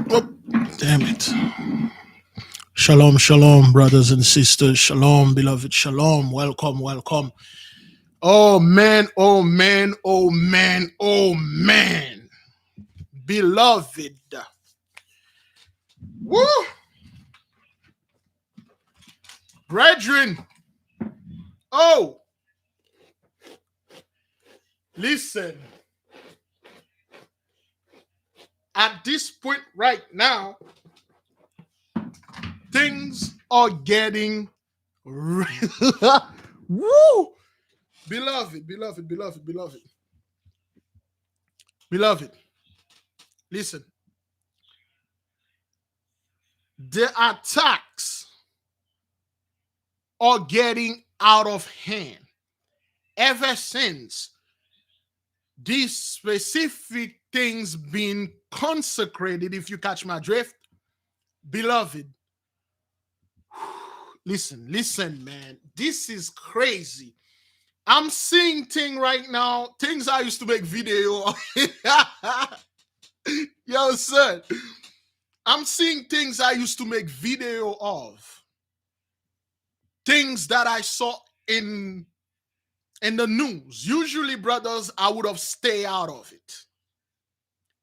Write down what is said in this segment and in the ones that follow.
Oh, damn it. Shalom, shalom, brothers and sisters. Shalom, beloved. Shalom. Welcome, welcome. Oh, man, oh, man, oh, man, oh, man. Beloved. Woo! Brethren. Oh, listen. At this point right now, things are getting real. Woo! Beloved, beloved, beloved, beloved. Beloved, listen. The attacks are getting out of hand ever since these specific things being consecrated, if you catch my drift. Beloved, listen, man. This is crazy. I'm seeing things right now, things I used to make video. Yo, son. I'm seeing things I used to make video of. Things that I saw in the news. Usually, brothers, I would have stayed out of it.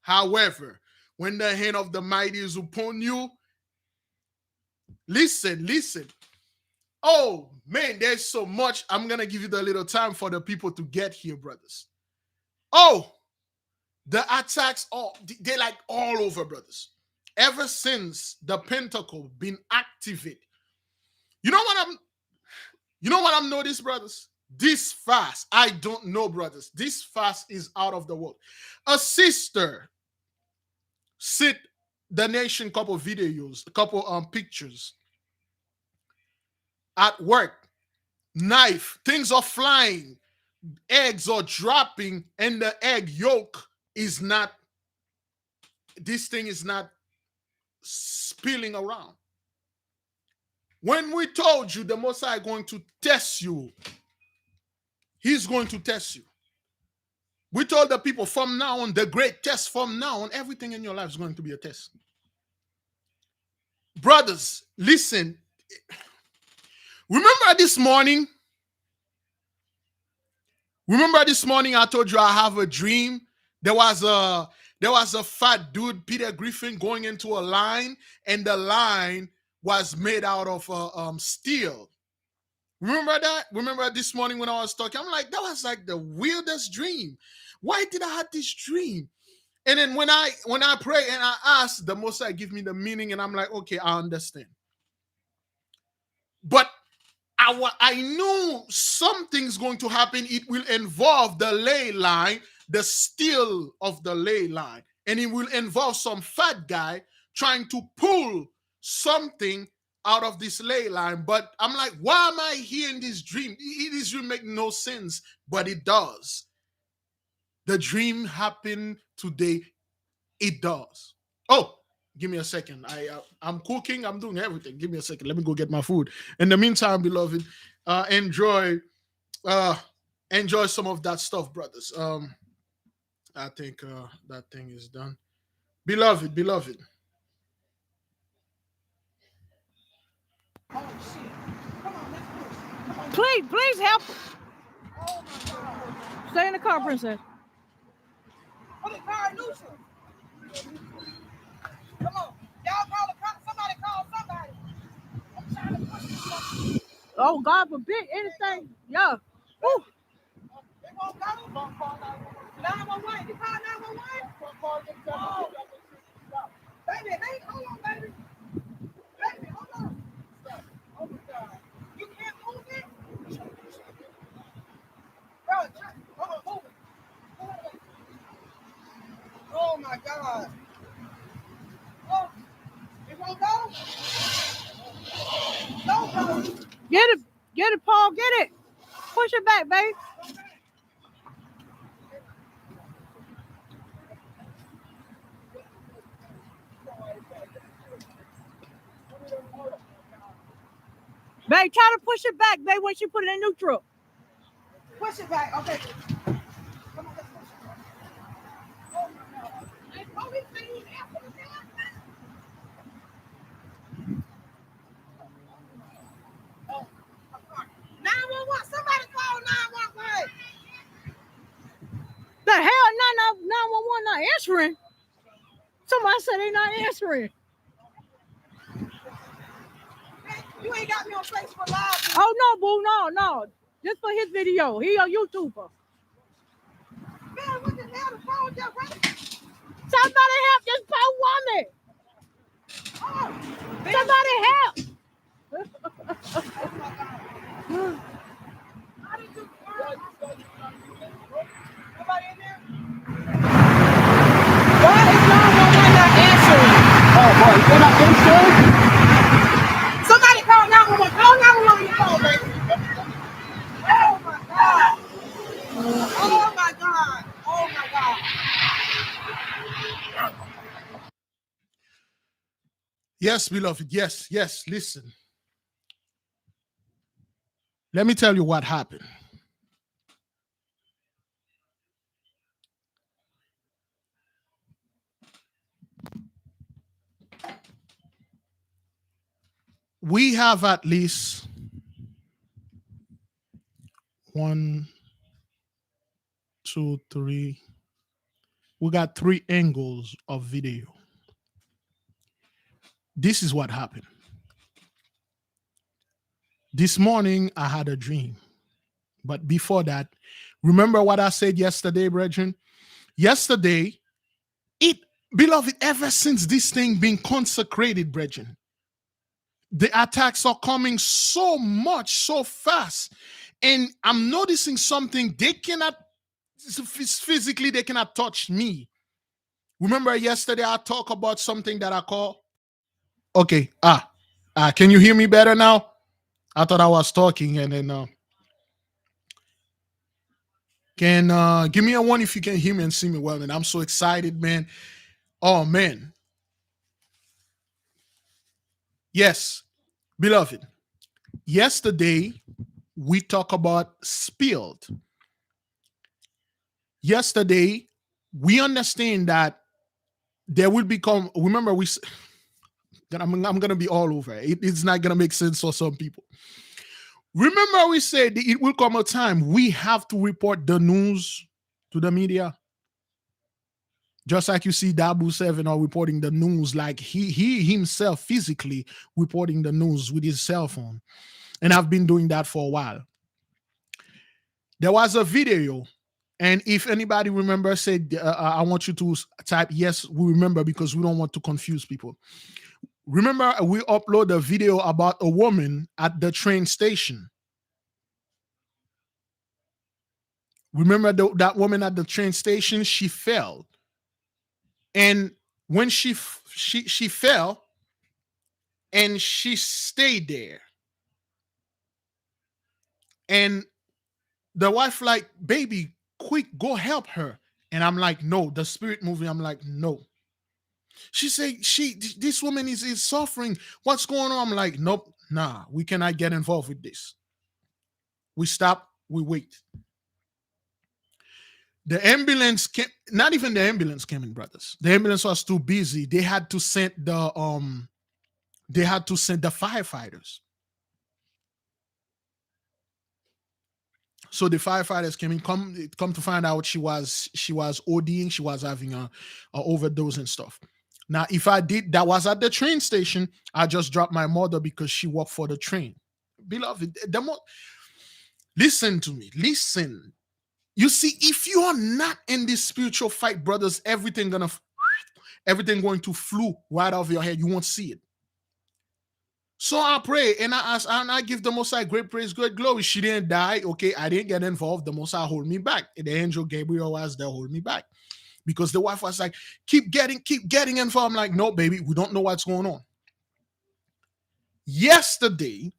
However, when the hand of the mighty is upon you, listen. Oh, man, there's so much. I'm going to give you the little time for the people to get here, brothers. Oh, the attacks, they're like all over, brothers. Ever since the pentacle been activated. You know what I'm noticed, brothers? This fast, I don't know, brothers. This fast is out of the world. A sister sent the nation couple videos, a couple pictures. At work, knife, things are flying, eggs are dropping, and the egg yolk is not, this thing is not spilling around. When we told you the Messiah is going to test you, he's going to test you. We told the people from now on, the great test from now on, everything in your life is going to be a test. Brothers, listen. Remember this morning I told you I have a dream. There was a fat dude, Peter Griffin, going into a line, and the line was made out of steel. Remember that? Remember this morning when I was talking? I'm like, that was like the weirdest dream. Why did I have this dream? And then when I pray and I ask, the Most High give me the meaning, and I'm like, okay, I understand. But I knew something's going to happen. It will involve the ley line, the steel of the ley line, and it will involve some fat guy trying to pull something out of this ley line. But I'm like, why am I hearing this dream? This dream make no sense, but it does. The dream happened today. It does. Oh, give me a second. I'm cooking. I'm doing everything. Give me a second. Let me go get my food. In the meantime, beloved, enjoy some of that stuff, brothers. I think that thing is done. Beloved. Oh shit! Come on, let's push. Come on. Please help. Oh my God! Stay in the car, princess. Put the car in neutral. Come on, y'all call the car. Somebody call somebody. I'm trying to push this. Oh God forbid anything. Yeah. Woo. They won't go. 911. You call 911? Oh. Baby, hey, hold on, baby. Baby, hold on. Oh my God. You can't move it? Bro, hold on, move it. Oh my God. Oh, it won't go? Don't go. Get it, Paul, get it. Push it back, baby. Babe, try to push it back, babe, once you put it in neutral. Push it back, okay. Come on, let's push it back. Oh my God. Oh, he's after the I said they not answering. You ain't got me on Facebook Live. Oh no, boo, no. Just for his video. He a YouTuber. Man, what the hell? The phone just rang. Somebody help this poor woman. Oh, Somebody help. how did you? Nobody in there? Why is 911 not answering? Oh boy, you're not answering? Somebody call 911. Call 911 on your phone, baby. Oh my God. Oh my God. Oh my God. Yes, beloved. Yes. Listen. Let me tell you what happened. We have at least 1, 2, 3. We got 3 angles of video. This is what happened. This morning, I had a dream. But before that, remember what I said yesterday, brethren? Yesterday, beloved, ever since this thing being consecrated, brethren, the attacks are coming so much, so fast. And I'm noticing something. They cannot, physically, they cannot touch me. Remember yesterday, I talked about something that I call, okay, can you hear me better now? I thought I was talking, and then can give me a 1 if you can hear me and see me well, man. I'm so excited, man. Oh man. Yes, beloved. Yesterday we talk about spilled. Yesterday we understand that there will become. Remember, I'm gonna be all over. It's not gonna make sense for some people. Remember, we said it will come a time we have to report the news to the media. Just like you see Dabu 7 are reporting the news, like he himself physically reporting the news with his cell phone. And I've been doing that for a while. There was a video, and if anybody remembers, said I want you to type yes, we remember, because we don't want to confuse people. Remember, we upload a video about a woman at the train station. Remember that woman at the train station? She fell, and when she fell, and she stayed there, and the wife like, baby, quick, go help her. And I'm like, no, the spirit moving. I'm like, no. She said, this woman is suffering. What's going on? I'm like, nope, nah, we cannot get involved with this. We stop, we wait. The ambulance came, not even the ambulance came in, brothers. The ambulance was too busy. They had to send the firefighters. So the firefighters came in, come to find out she was ODing, she was having a overdose and stuff. Now, if I did that was at the train station, I just dropped my mother because she worked for the train. Beloved, listen to me. Listen. You see, if you are not in this spiritual fight, brothers, everything going to flew right off your head. You won't see it. So I pray and I ask, and I give the Most High great praise, great glory. She didn't die. Okay, I didn't get involved. The Most High hold me back. The angel Gabriel was there, hold me back, because the wife was like, keep getting involved. I'm like, no, baby, we don't know what's going on. Yesterday,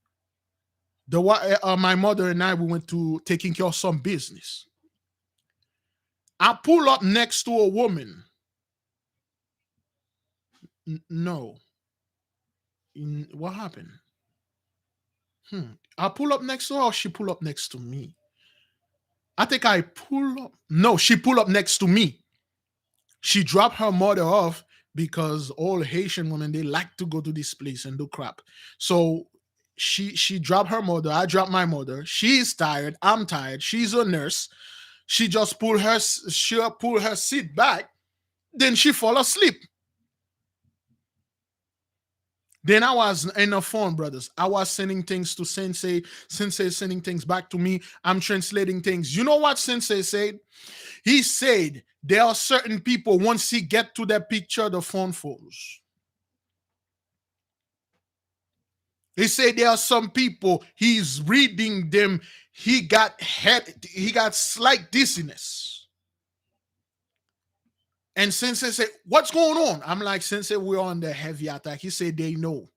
my mother and I, we went to taking care of some business. I pull up next to a woman. No. What happened? I pull up next to her, or she pull up next to me? I think I pull up. No, she pull up next to me. She dropped her mother off because all Haitian women, they like to go to this place and do crap. So she dropped her mother. I dropped my mother. She's tired. I'm tired. She's a nurse. She just pull her seat back. Then she fall asleep. Then I was in the phone, brothers. I was sending things to Sensei. Sensei sending things back to me. I'm translating things. You know what Sensei said? He said there are certain people, once he get to that picture, the phone falls. He said there are some people, he's reading them, he got slight dizziness. And Sensei said, what's going on? I'm like, Sensei, we're on the heavy attack. He said, they know.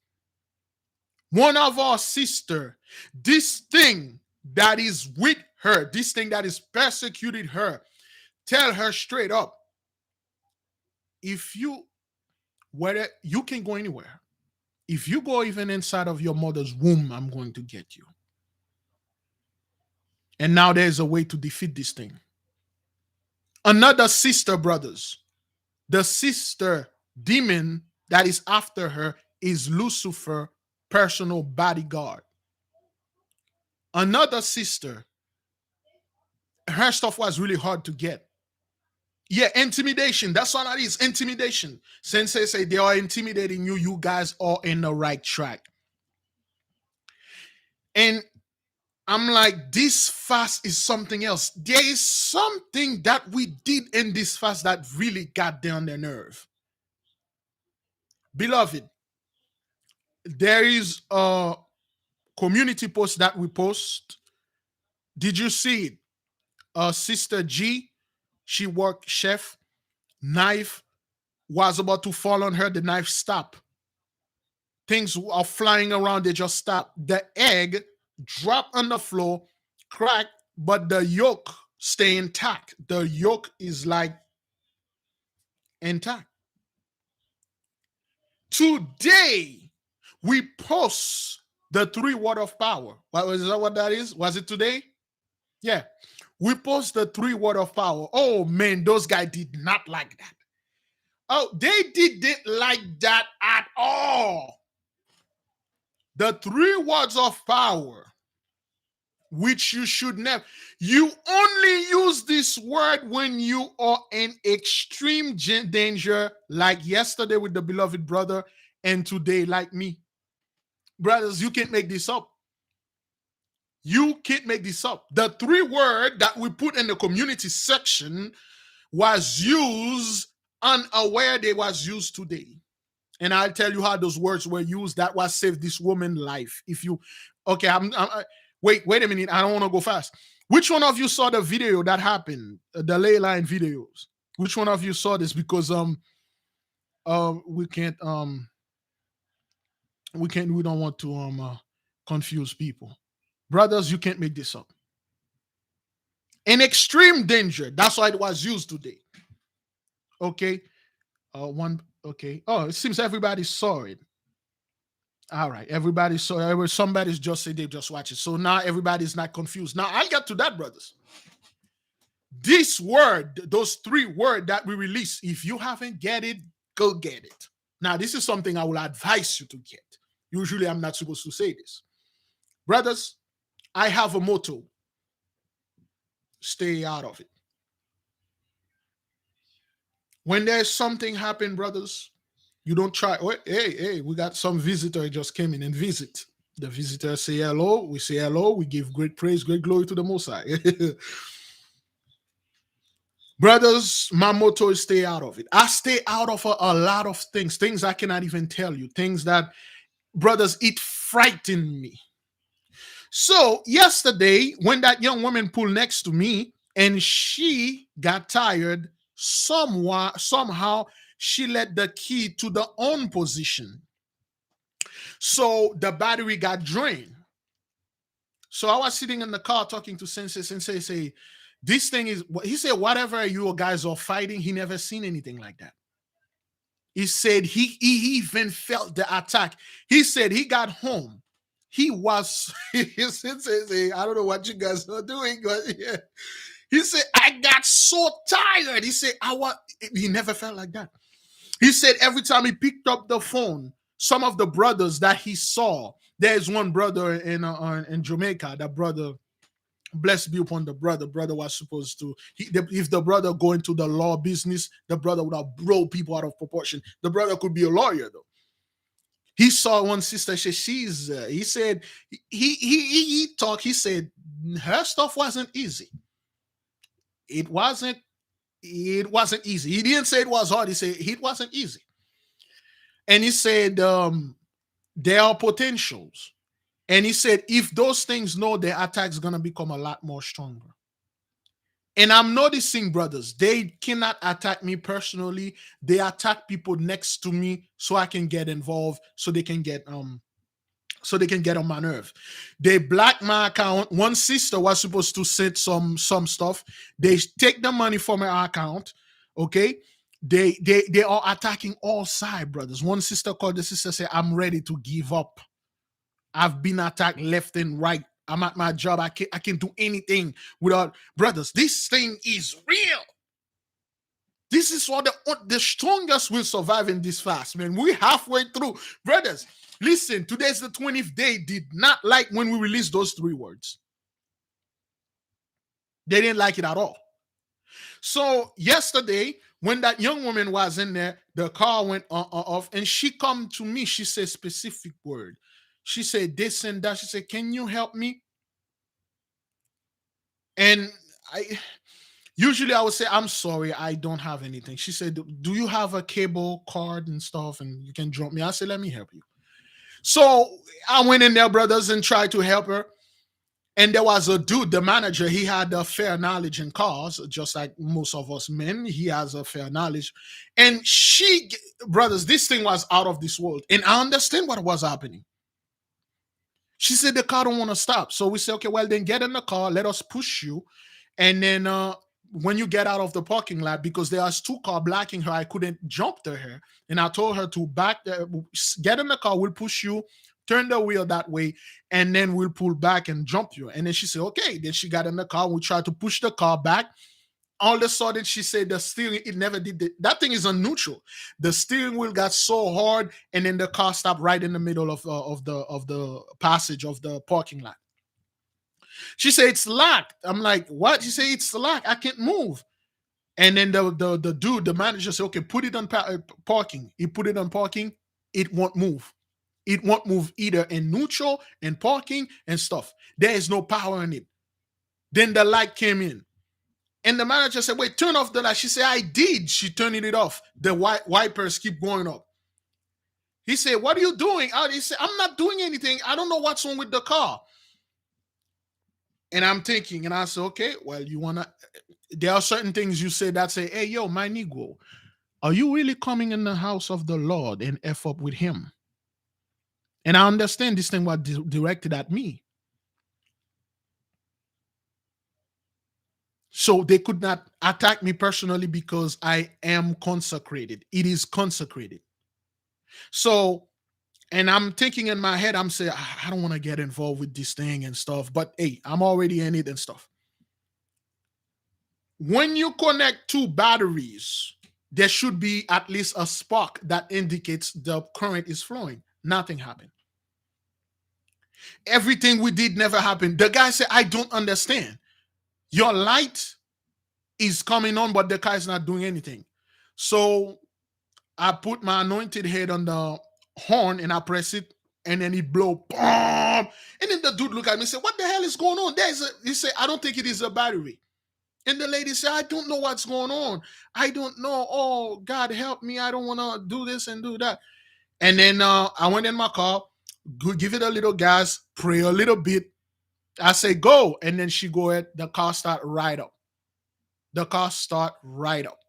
One of our sister, this thing that is with her, this thing that is persecuted her, tell her straight up, if you, whether you can go anywhere, if you go even inside of your mother's womb, I'm going to get you. And now there's a way to defeat this thing. Another sister, brothers, the sister demon that is after her is Lucifer, personal bodyguard. Another sister, her stuff was really hard to get. Yeah, intimidation. That's what that is. Intimidation. Sensei say they are intimidating you. You guys are in the right track. And I'm like, this fast is something else. There is something that we did in this fast that really got down their nerve. Beloved, there is a community post that we post. Did you see it? Sister G, she worked chef. Knife was about to fall on her. The knife stopped. Things are flying around. They just stop. The egg dropped on the floor, cracked, but the yolk stay intact. The yolk is like intact. Today, we post the 3 word of power. Is that what that is? Was it today? Yeah. We post the 3 word of power. Oh, man, those guys did not like that. Oh, they didn't like that at all. The 3 words of power, which you should never. You only use this word when you are in extreme danger, like yesterday with the beloved brother, and today like me. Brothers, you can't make this up. You can't make this up. The 3 word that we put in the community section was used unaware they was used today. And I'll tell you how those words were used. That was saved this woman's life. If you, okay, wait a minute. I don't want to go fast. Which one of you saw the video that happened? The ley line videos. Which one of you saw this? Because we don't want to confuse people. Brothers, you can't make this up. In extreme danger. That's why it was used today. Okay. Okay. Oh, it seems everybody saw it. All right. Everybody saw it. Somebody's just said they just watch it. So now everybody's not confused. Now I'll get to that, brothers. This word, those 3 words that we release, if you haven't get it, go get it. Now, this is something I will advise you to get. Usually I'm not supposed to say this. Brothers, I have a motto. Stay out of it. When there's something happen, brothers, you don't try. Oh, hey, we got some visitor just came in and visit. The visitor say hello. We say hello. We give great praise, great glory to the Most High. Brothers, my motto is stay out of it. I stay out of a lot of things I cannot even tell you, things that, brothers, it frightened me. So yesterday, when that young woman pulled next to me and she got tired, somehow she let the key to the on position. So the battery got drained. So I was sitting in the car talking to Sensei. Sensei say, this thing is, he said, whatever you guys are fighting, he never seen anything like that. He said he even felt the attack. He said he got home. He was, Sensei, I don't know what you guys are doing, but yeah. He said, I got so tired. He said, he never felt like that. He said every time he picked up the phone, some of the brothers that he saw, there's one brother in Jamaica, that brother, blessed be upon the brother. Brother was supposed to, if the brother go into the law business, the brother would have blown people out of proportion. The brother could be a lawyer though. He saw one sister. She's. He said he talked. He said her stuff wasn't easy. It wasn't. It wasn't easy. He didn't say it was hard. He said it wasn't easy. And he said there are potentials. And he said if those things know, their attack's gonna become a lot more stronger. And I'm noticing, brothers, they cannot attack me personally. They attack people next to me so I can get involved, so they can get on my nerve. They black my account. One sister was supposed to send some stuff. They take the money from her account. Okay. They are attacking all sides, brothers. One sister called the sister, said, I'm ready to give up. I've been attacked left and right. I'm at my job. I can't do anything without, brothers. This thing is real. This is what the strongest will survive in this fast, man. We're halfway through. Brothers, listen, today's the 20th day. Did not like when we released those 3 words. They didn't like it at all. So yesterday, when that young woman was in there, the car went off, and she come to me. She said specific word. She said this and that. She said, can you help me? And usually I would say, I'm sorry, I don't have anything. She said, do you have a cable card and stuff and you can drop me? I said, let me help you. So I went in there, brothers, and tried to help her. And there was a dude, the manager, he had a fair knowledge in cars, just like most of us men. He has a fair knowledge. And she, brothers, this thing was out of this world. And I understand what was happening. She said the car don't want to stop. So we said, okay, well, then get in the car. Let us push you. And then when you get out of the parking lot, because there was 2 cars blocking her, I couldn't jump to her. And I told her to get in the car. We'll push you, turn the wheel that way, and then we'll pull back and jump you. And then she said, okay. Then she got in the car. We tried to push the car back. All of a sudden, she said the steering, it never did. That thing is on neutral. The steering wheel got so hard, and then the car stopped right in the middle of the passage of the parking lot. She said, it's locked. I'm like, what? She said, it's locked. I can't move. And then the dude, the manager said, okay, put it on parking. He put it on parking. It won't move. It won't move either in neutral and parking and stuff. There is no power in it. Then the light came in. And the manager said, wait, turn off the light. She said, I did. She turned it off. The wipers keep going up. He said, what are you doing? He said, I'm not doing anything. I don't know what's wrong with the car. And I'm thinking, and I said, okay, well, there are certain things you say that say, hey, yo, my Negro, are you really coming in the house of the Lord and F up with him? And I understand this thing was directed at me. So they could not attack me personally because I am consecrated. It is consecrated. So, and I'm thinking in my head, I'm saying, I don't want to get involved with this thing and stuff, but hey, I'm already in it and stuff. When you connect 2 batteries, there should be at least a spark that indicates the current is flowing. Nothing happened. Everything we did never happened. The guy said, I don't understand. Your light is coming on, but the car is not doing anything. So I put my anointed head on the horn and I press it, and then it blow. Boom! And then the dude looked at me and said, what the hell is going on? He said, I don't think it is a battery. And the lady said, I don't know what's going on. I don't know. Oh, God, help me. I don't want to do this and do that. And then I went in my car, give it a little gas, pray a little bit. I say, go. And then she go ahead. The car start right up. The car start right up.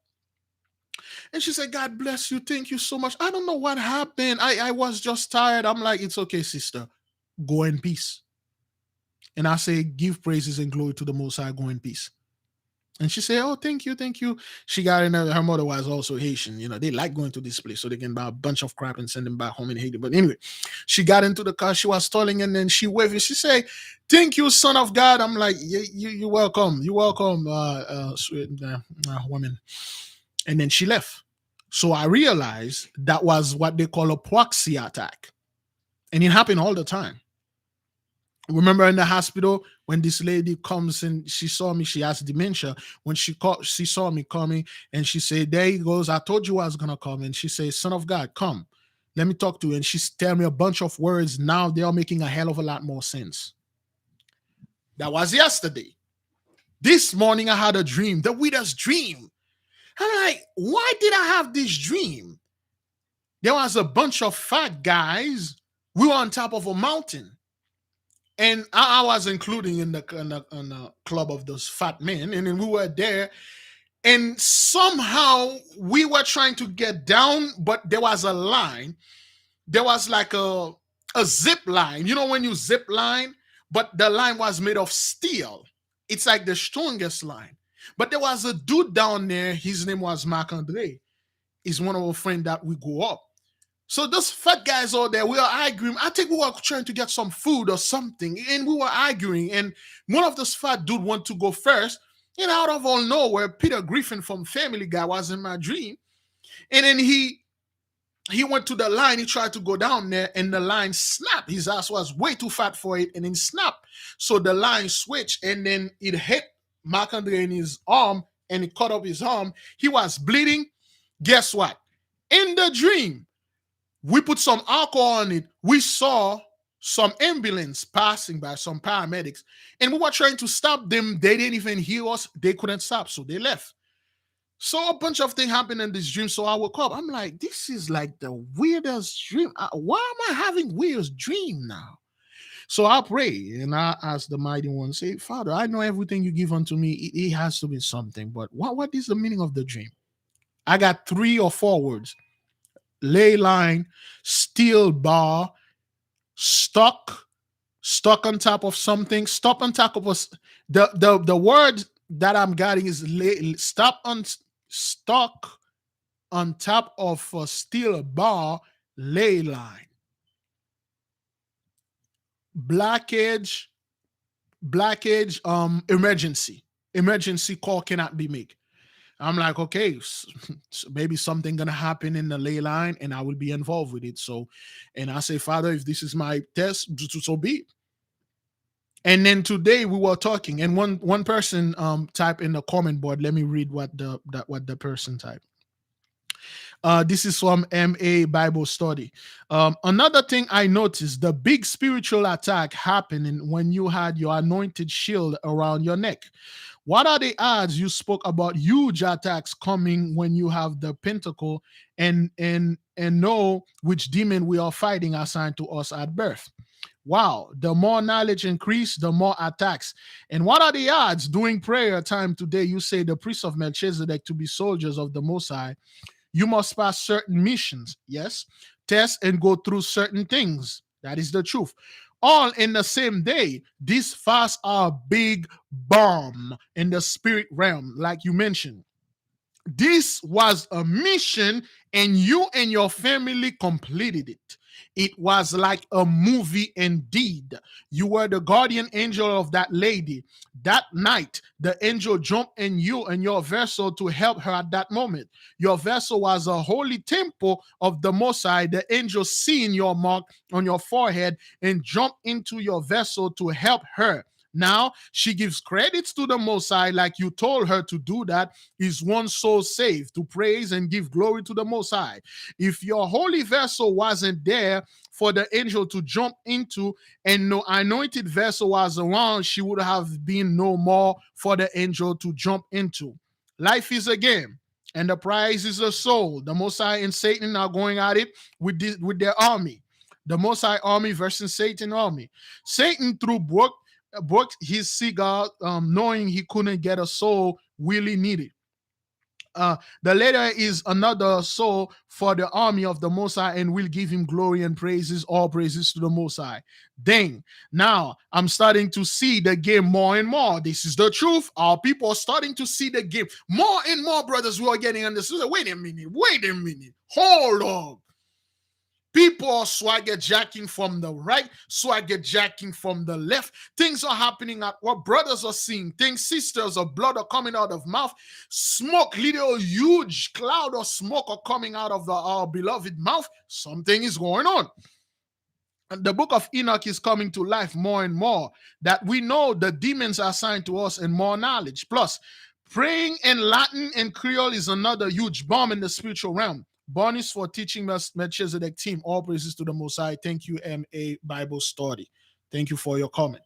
And she said, God bless you. Thank you so much. I don't know what happened. I was just tired. I'm like, it's okay, sister. Go in peace. And I say, give praises and glory to the Most High. Go in peace. And she said, oh, thank you, thank you. She got in her mother was also Haitian. You know, they like going to this place so they can buy a bunch of crap and send them back home in Haiti. But anyway, she got into the car. She was stalling, and then she waved. She said, thank you, son of God. I'm like, you're welcome. You're welcome, sweet woman. And then she left. So I realized that was what they call a proxy attack. And it happened all the time. Remember in the hospital when this lady comes and she saw me, she has dementia. When she saw me coming, and she said, there he goes. I told you I was going to come. And she said, son of God, come. Let me talk to you. And she's telling me a bunch of words. Now they are making a hell of a lot more sense. That was yesterday. This morning I had a dream, the weirdest dream. I'm like, why did I have this dream? There was a bunch of fat guys. We were on top of a mountain. And I was including in the club of those fat men. And then we were there. And somehow we were trying to get down, but there was a line. There was like a zip line. You know when you zip line, but the line was made of steel. It's like the strongest line. But there was a dude down there. His name was Marc Andre. He's one of our friends that we grew up. So those fat guys out there, we are arguing. I think we were trying to get some food or something, and we were arguing. And one of those fat dude wanted to go first. And out of all nowhere, Peter Griffin from Family Guy was in my dream. And then he went to the line. He tried to go down there, and the line snapped. His ass was way too fat for it, and then snapped. So the line switched, and then it hit Marc Andre in his arm, and it cut up his arm. He was bleeding. Guess what? In the dream, we put some alcohol on it. We saw some ambulance passing by, some paramedics, and we were trying to stop them. They didn't even hear us. They couldn't stop, so they left. So a bunch of things happened in this dream. So I woke up. I'm like, this is like the weirdest dream. Why am I having weird dream now? So I pray and I ask the mighty one, say, Father, I know everything you give unto me. It has to be something, but what is the meaning of the dream? I got 3 or 4 words. Ley line, steel bar, stuck on top of something, stop on top of us. The word that I'm getting is stuck on top of a steel bar, ley line. Blackage, emergency call cannot be made. I'm like, okay, so maybe something gonna happen in the ley line, and I will be involved with it. So, and I say, Father, if this is my test, so be it. And then today we were talking, and one person typed in the comment board. Let me read what the person typed. This is from MA Bible Study. Another thing I noticed: the big spiritual attack happening when you had your anointed shield around your neck. What are the odds you spoke about huge attacks coming when you have the pentacle and know which demon we are fighting assigned to us at birth? Wow, the more knowledge increase, the more attacks. And what are the odds during prayer time today? You say the priests of Melchizedek to be soldiers of the Most High. You must pass certain missions, yes, test and go through certain things. That is the truth. All in the same day. These fasts are a big bomb in the spirit realm, like you mentioned. This was a mission, and you and your family completed it. It was like a movie indeed. You were the guardian angel of that lady. That night, the angel jumped in you and your vessel to help her at that moment. Your vessel was a holy temple of the Most High. The angel seen your mark on your forehead and jumped into your vessel to help her. Now she gives credits to the Most High, like you told her to do. That is one soul saved, to praise and give glory to the Most High. If your holy vessel wasn't there for the angel to jump into, and no anointed vessel was around, she would have been no more for the angel to jump into. Life is a game, and the prize is a soul. The Most High and Satan are going at it with their army. The Most High army versus Satan army. Satan through broke his cigar, knowing he couldn't get a soul really needed. The latter is another soul for the army of the Most High, and will give him glory and praises, all praises to the Most High. Dang, now I'm starting to see the game more and more. This is the truth. Our people are starting to see the game more and more, brothers. We are getting understood. Wait a minute, hold on. People are swagger jacking from the right, swagger jacking from the left. Things are happening at what brothers are seeing. Things, sisters of blood are coming out of mouth. Smoke, little huge cloud of smoke are coming out of our beloved mouth. Something is going on. And the book of Enoch is coming to life more and more. That we know the demons are assigned to us and more knowledge. Plus, praying in Latin and Creole is another huge bomb in the spiritual realm. Bonus for teaching Melchizedek team. All praises to the Most High. Thank you, MA Bible Study. Thank you for your comment.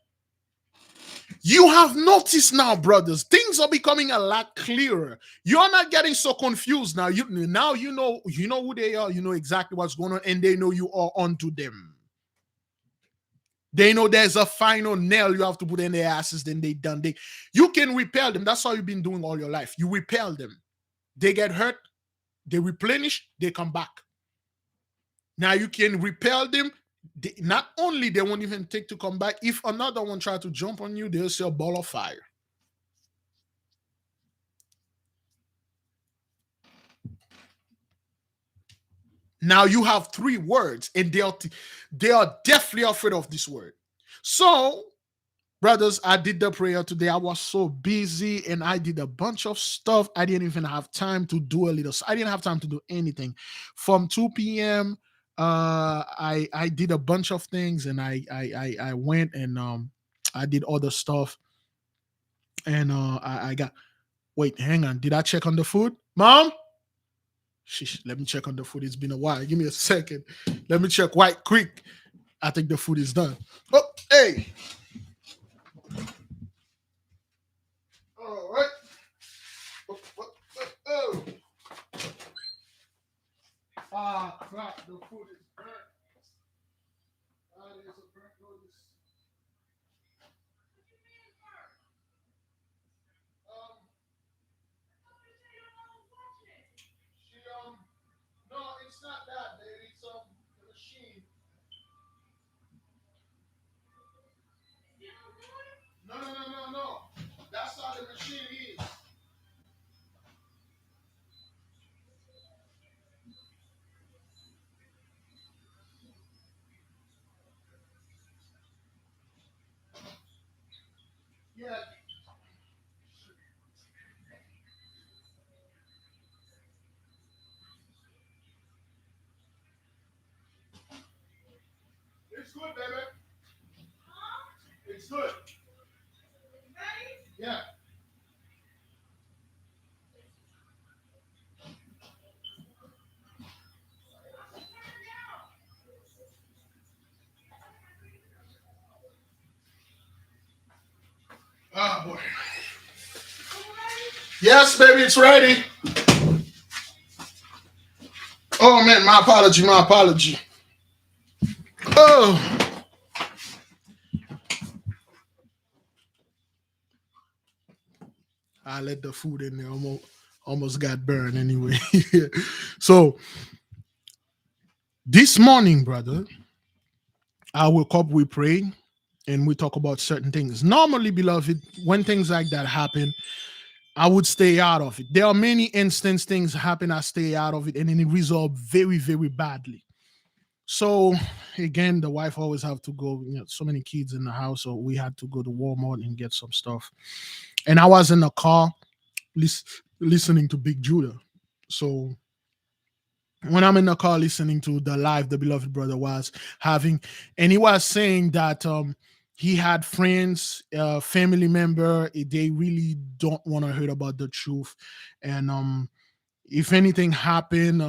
You have noticed now, brothers, things are becoming a lot clearer. You're not getting so confused now. You know who they are. You know exactly what's going on, and they know you are onto them. They know there's a final nail you have to put in their asses. Then they done. You can repel them. That's how you've been doing all your life. You repel them. They get hurt. They replenish. They come back. Now you can repel them. Not only they won't even take to come back. If another one try to jump on you, they'll see a ball of fire. Now you have 3 words, and they are definitely afraid of this word. So, brothers, I did the prayer today. I was so busy, and I did a bunch of stuff. I didn't even have time to do a little. I didn't have time to do anything. From 2 p.m., I did a bunch of things, and I went and I did other stuff, and I got. Wait, hang on. Did I check on the food, Mom? Let me check on the food. It's been a while. Give me a second. Let me check right quick. I think the food is done. Oh, hey. All right. Oh. Ah, crap. The food is burnt. There's a burnt notice. No, it's not that, baby. It's the machine. No. That's how the machine is. Yeah. It's good, baby. It's good. Yeah. Oh, boy. Yes, baby, it's ready. Oh, man, my apology. Oh. I let the food in there. Almost got burned anyway. So, this morning, brother, I woke up, we pray, and we talk about certain things. Normally, beloved, when things like that happen, I would stay out of it. There are many instances things happen, I stay out of it, and then it resolved very, very badly. So again, the wife always have to go, so many kids in the house, so we had to go to Walmart and get some stuff. And I was in the car listening to Big Judah. So when I'm in the car listening to the live the beloved brother was having, and he was saying that he had friends, family member, they really don't want to hear about the truth. And if anything happened,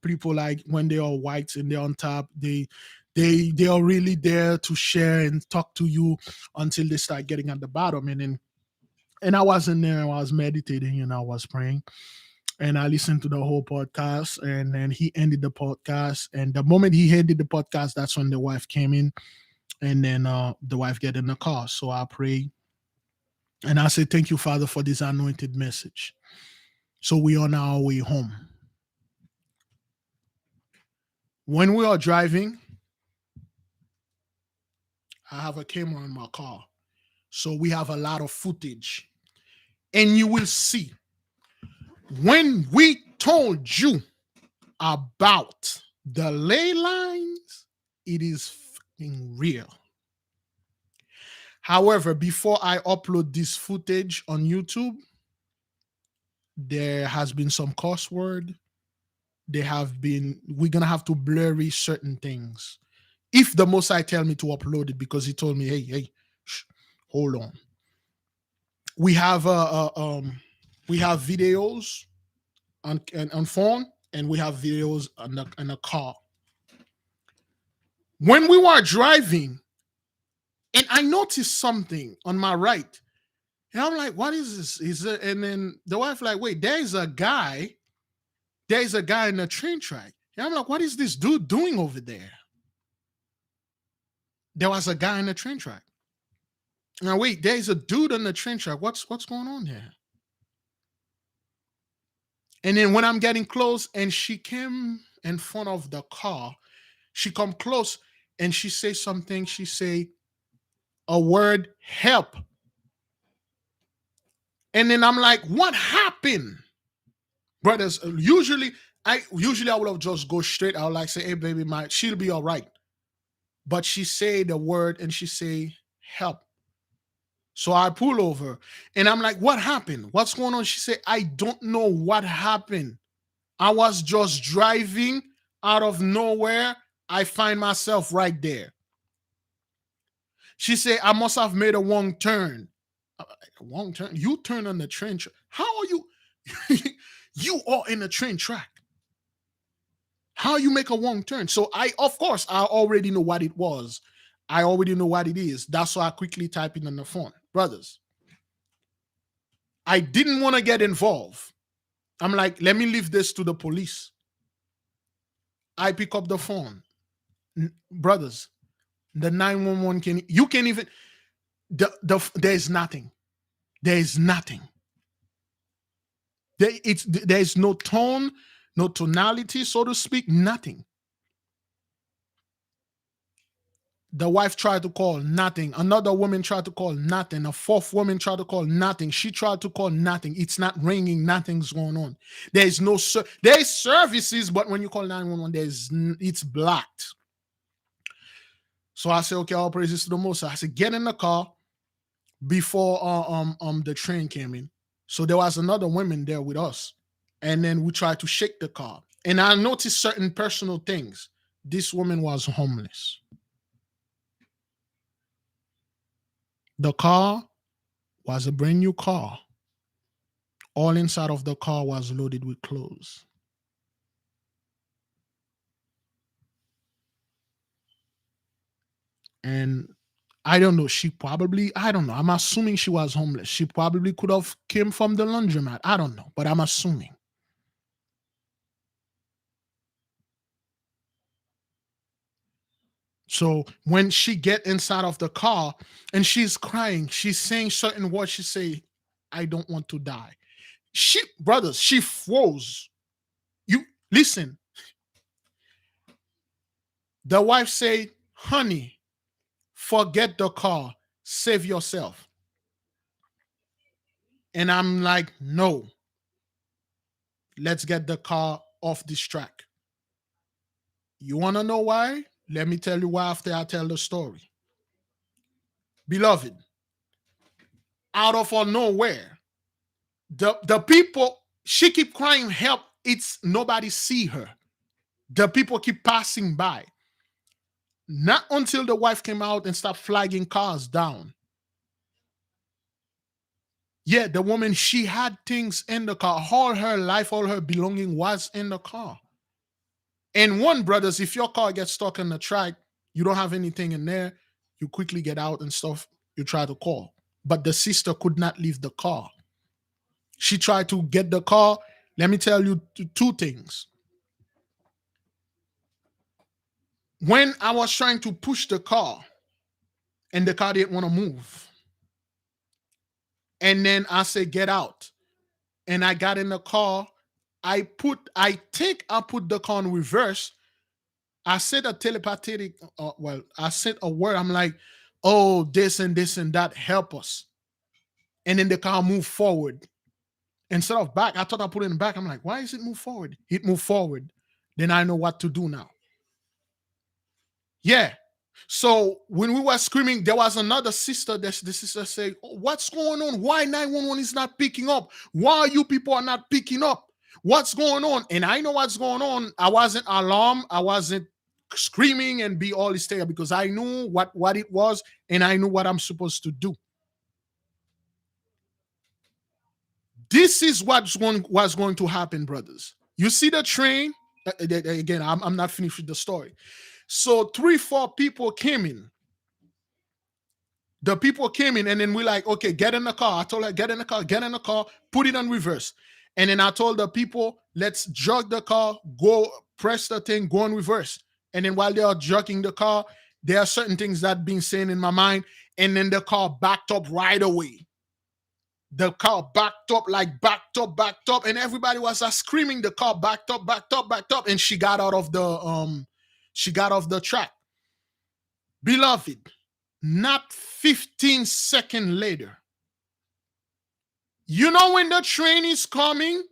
people like when they are whites and they're on top, they are really there to share and talk to you until they start getting at the bottom. And I was in there, I was meditating and I was praying. And I listened to the whole podcast, and then he ended the podcast. And the moment he ended the podcast, that's when the wife came in, and then the wife get in the car. So I pray, and I say, "Thank you, Father, for this anointed message." So we on our way home. When we are driving, I have a camera in my car, so we have a lot of footage, and you will see when we told you about the ley lines, it is fucking real. However, before I upload this footage on YouTube, there has been some curse word. We're gonna have to blurry certain things. If the Most High tell me to upload it, because he told me, hey, hold on. We have videos on phone, and we have videos on the car. When we were driving, and I noticed something on my right, and I'm like, "What is this?" And then the wife like, "Wait, there is a guy in the train track." And I'm like, "What is this dude doing over there?" There was a guy in the train track. Now wait, there's a dude on the train track. What's going on here? And then when I'm getting close, and she came in front of the car, she come close and she say something. She say a word, help. And then I'm like, what happened? Brothers, usually I would have just go straight. I would like say, hey baby, she'll be all right. But she say the word and she say help. So I pull over and I'm like, what happened? What's going on? She said, I don't know what happened. I was just driving out of nowhere. I find myself right there. She said, I must have made a wrong turn. A wrong turn? You turn on the train track. How are you? You are in the train track. How you make a wrong turn? So of course, I already know what it was. I already know what it is. That's why I quickly type it on the phone. Brothers, I didn't want to get involved. I'm like, let me leave this to the police. I pick up the phone. Brothers, the 911 you can't even, there's nothing. There's nothing. There's no tone, no tonality, so to speak, nothing. The wife tried to call, nothing. Another woman tried to call, nothing. A fourth woman tried to call, nothing. She tried to call, nothing. It's not ringing, nothing's going on. There's no there's services, but when you call 911, it's blocked. So I said, okay, all praises to the Most High. I said, get in the car before the train came in. So there was another woman there with us, and then we tried to shake the car. And I noticed certain personal things. This woman was homeless. The car was a brand new car. All inside of the car was loaded with clothes. And I don't know, I don't know. I'm assuming she was homeless. She probably could have came from the laundromat. I don't know, but I'm assuming. So when she get inside of the car and she's crying, she's saying certain words. She say, I don't want to die. Brothers, she froze. You listen. The wife said, honey, forget the car. Save yourself. And I'm like, no. Let's get the car off this track. You want to know why? Let me tell you why after I tell the story. Beloved, out of nowhere, the people, she keep crying help. It's nobody see her. The people keep passing by. Not until the wife came out and started flagging cars down. Yeah, the woman, she had things in the car. All her life, all her belonging was in the car. And one, brothers, if your car gets stuck in the track, you don't have anything in there, you quickly get out and stuff, you try to call. But the sister could not leave the car. She tried to get the car. Let me tell you two things. When I was trying to push the car and the car didn't want to move, and then I said, get out. And I got in the car. I put the car in reverse. I said a telepathic, I said a word. I'm like, oh, this and this and that, help us. And then the car moved forward. Instead of back, I thought I put it in back. I'm like, why is it move forward? It moved forward. Then I know what to do now. Yeah. So when we were screaming, there was another sister. The sister said, oh, what's going on? Why 911 is not picking up? Why you people are not picking up? What's going on? And I know what's going on. I wasn't alarmed. I wasn't screaming and be all hysteria because I knew what it was and I knew what I'm supposed to do. This is what's going to happen, brothers. You see the train? Again, I'm not finished with the story. So 3-4 people came in. The people came in, and then we're like, okay, get in the car. I told her, get in the car, put it on reverse. And then I told the people, let's jog the car, go press the thing, go on reverse. And then while they are jogging the car, there are certain things that being saying in my mind. And then the car backed up right away. The car backed up, and everybody was screaming. The car backed up, and she got out of the track. Beloved, not 15 seconds later, you know when the train is coming,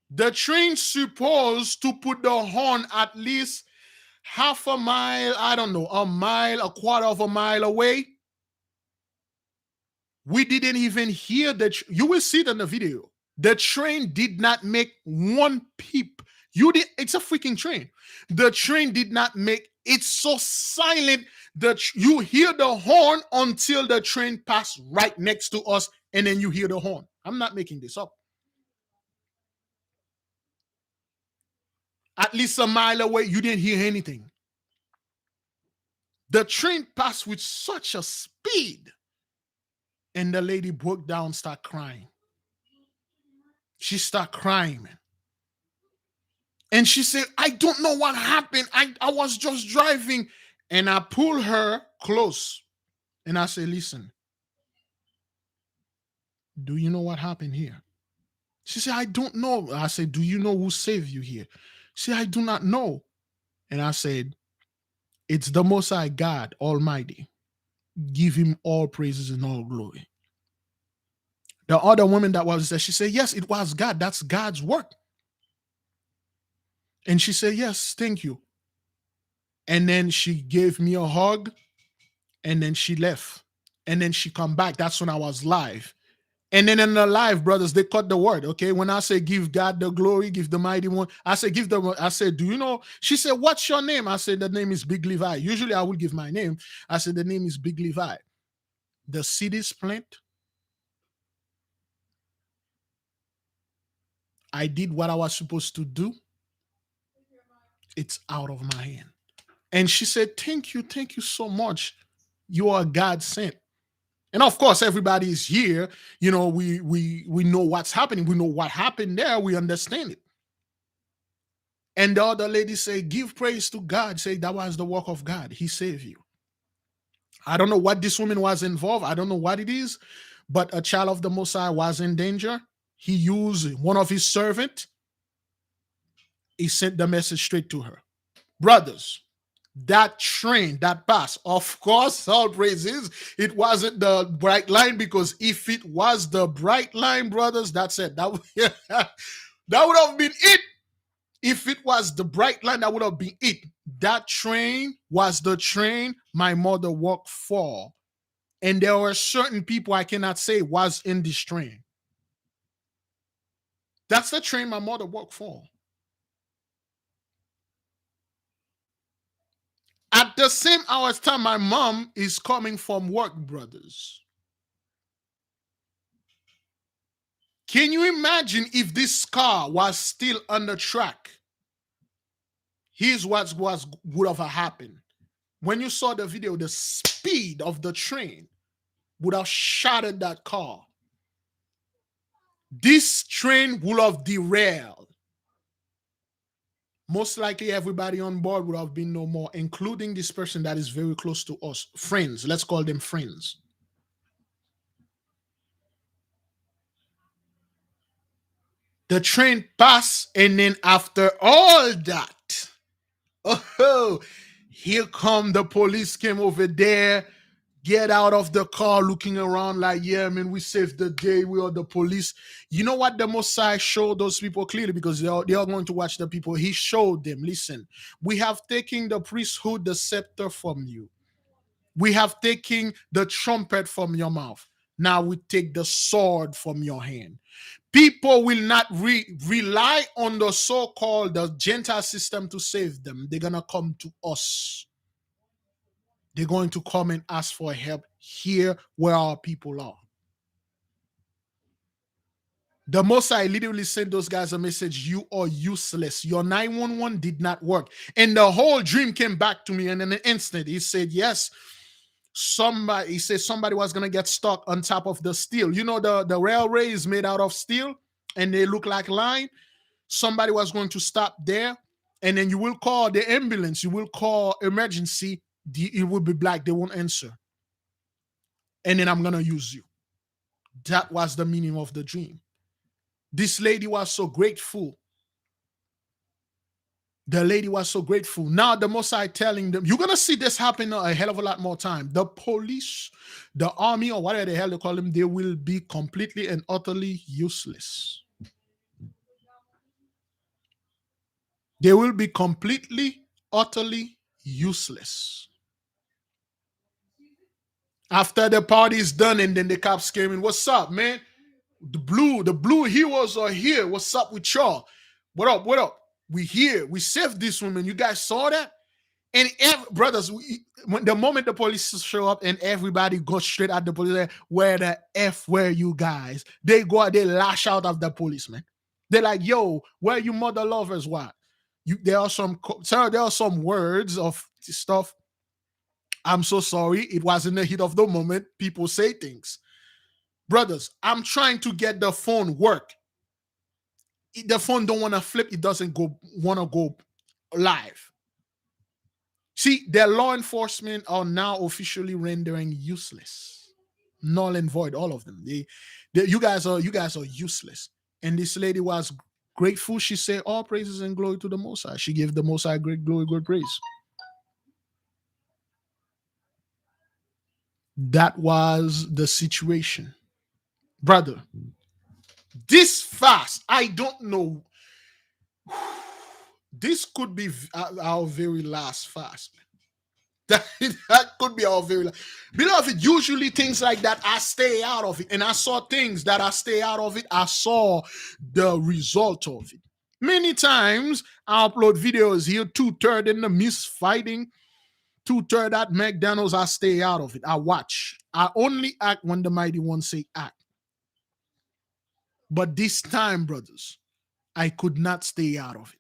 the train's supposed to put the horn at least half a mile, I don't know, a mile, a quarter of a mile away. We didn't even hear that. You will see it in the video. The train did not make one peep. It's a freaking train. The train did not make. It's so silent that you hear the horn until the train passed right next to us, and then you hear the horn. I'm not making this up. At least a mile away, you didn't hear anything. The train passed with such a speed, and the lady broke down, started crying. She started crying, man. And she said, I don't know what happened. I was just driving. And I pulled her close. And I said, listen, do you know what happened here? She said, I don't know. I said, do you know who saved you here? She said, I do not know. And I said, it's the Most High God Almighty. Give him all praises and all glory. The other woman that was there, she said, yes, it was God. That's God's work. And she said, yes, thank you. And then she gave me a hug, and then she left. And then she come back. That's when I was live. And then in the live, brothers, they cut the word. Okay. When I say give God the glory, give the mighty one, I said, I said, do you know? She said, what's your name? I said, the name is Big Levi. Usually I will give my name. I said, the name is Big Levi. The seed is planted. I did what I was supposed to do. It's out of my hand. And she said, thank you so much. You are God sent. And of course, everybody is here. You know, we know what's happening. We know what happened there. We understand it. And the other lady say, give praise to God. Say that was the work of God. He saved you. I don't know what this woman was involved. I don't know what it is, but a child of the Messiah was in danger. He used one of his servants. He sent the message straight to her. Brothers, that train, that bus, of course, all praises, it wasn't the bright line, because if it was the bright line, brothers, that's it. That would have been it. If it was the bright line, that would have been it. That train was the train my mother worked for. And there were certain people I cannot say was in this train. That's the train my mother worked for. At the same hour's time, my mom is coming from work, brothers. Can you imagine if this car was still on the track? Here's what would have happened. When you saw the video, the speed of the train would have shattered that car. This train would have derailed. Most likely everybody on board would have been no more, including this person that is very close to us. Friends, let's call them friends. The train passed, and then after all that, oh, here come the police came over there, get out of the car looking around like, yeah, man, we saved the day, we are the police. You know what the Messiah showed those people clearly, because they are going to watch the people. He showed them, listen, we have taken the priesthood, the scepter from you. We have taken the trumpet from your mouth. Now we take the sword from your hand. People will not rely on the so-called the Gentile system to save them. They're going to come to us. They're going to come and ask for help here where our people are. The Most High literally sent those guys a message: you are useless. Your 911 did not work. And the whole dream came back to me in an instant. He said, yes, he said somebody was gonna get stuck on top of the steel. You know, the railway is made out of steel and they look like line. Somebody was going to stop there, and then you will call the ambulance, you will call emergency, it will be black, they won't answer. And then I'm gonna use you. That was the meaning of the dream. This lady was so grateful. The lady was so grateful. Now the Most High telling them, you're gonna see this happen a hell of a lot more time. The police, the army, or whatever the hell they call them, they will be completely and utterly useless. They will be completely, utterly useless. After the party is done, and then the cops screaming, "What's up, man? The blue heroes are here. What's up with y'all? What up? What up? We here. We saved this woman. You guys saw that?" And brothers, when the moment the police show up and everybody goes straight at the police, where the F were you guys? They go out, they lash out of the policeman. They're like, "Yo, where you mother lovers? What? There are some words of stuff. I'm so sorry. It was in the heat of the moment. People say things. Brothers, I'm trying to get the phone work. The phone don't want to flip. It doesn't want to go live. See, the law enforcement are now officially rendering useless, null and void. All of them. You guys are useless. And this lady was grateful. She said, "All praises and glory to the Most High." She gave the Most High great glory, great praise. That was the situation, brother. This fast, I don't know. This could be our very last fast. That could be our very last. Beloved, usually things like that, I stay out of it. And I saw things that I stay out of it. I saw the result of it. Many times I upload videos here, 2/3 in the midst fighting, 2/3 at McDonald's. I stay out of it. I watch. I only act when the mighty ones say act. But this time, brothers, I could not stay out of it.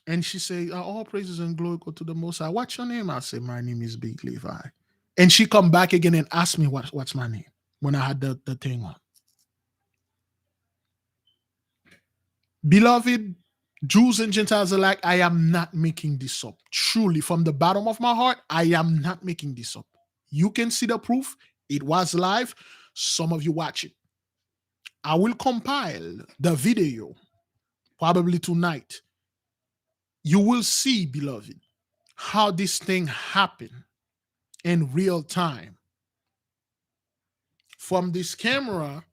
And she said, "All praises and glory go to the Most High. What's your name?" I said, "My name is Big Levi." And she come back again and asked me what's my name when I had the thing on. Beloved, Jews and Gentiles alike, I am not making this up. Truly, from the bottom of my heart, I am not making this up. You can see the proof. It was live. Some of you watch it. I will compile the video probably tonight. You will see, beloved, how this thing happened in real time. From this camera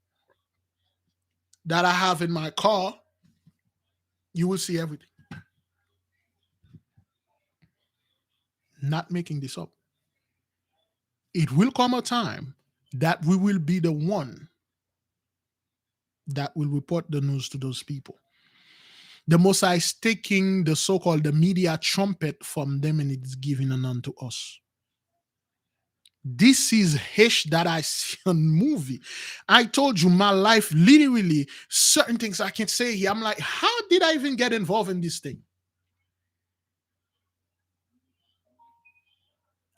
that I have in my car, you will see everything. Not making this up. It will come a time that we will be the one that will report the news to those people. The Most High is taking the so-called the media trumpet from them, and it's giving it unto us. This is Hish that I see on movie. I told you my life, literally, certain things I can say here. I'm like, how did I even get involved in this thing?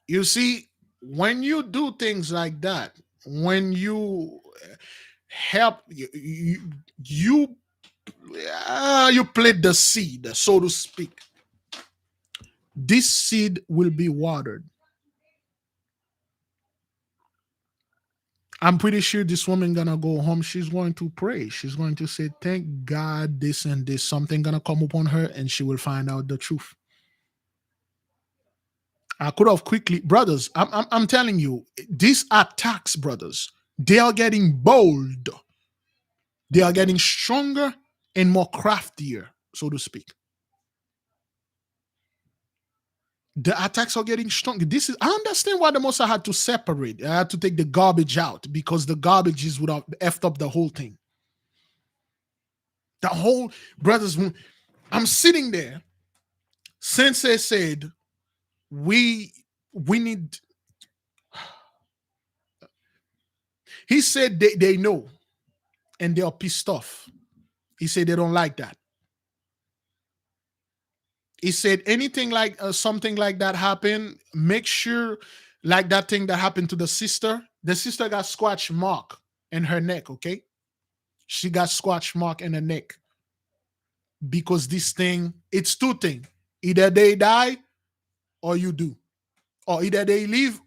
You see, when you do things like that, when you help, you plant the seed, so to speak. This seed will be watered. I'm pretty sure this woman gonna go home. She's going to pray. She's going to say, "Thank God, this and this." Something gonna come upon her, and she will find out the truth. I could have quickly, brothers. I'm telling you, these attacks, brothers, they are getting bold. They are getting stronger and more craftier, so to speak. The attacks are getting stronger. I understand why the Most High had to separate. I had to take the garbage out because the garbage would have effed up the whole thing. The whole, brothers, I'm sitting there. Sensei said, we need, He said they know and they are pissed off. He said they don't like that. He said anything like something like that happen, make sure like that thing that happened to the sister. The sister got scratch mark in her neck. Okay, she got scratch mark in her neck because this thing. It's two things: either they die or you do, or either they live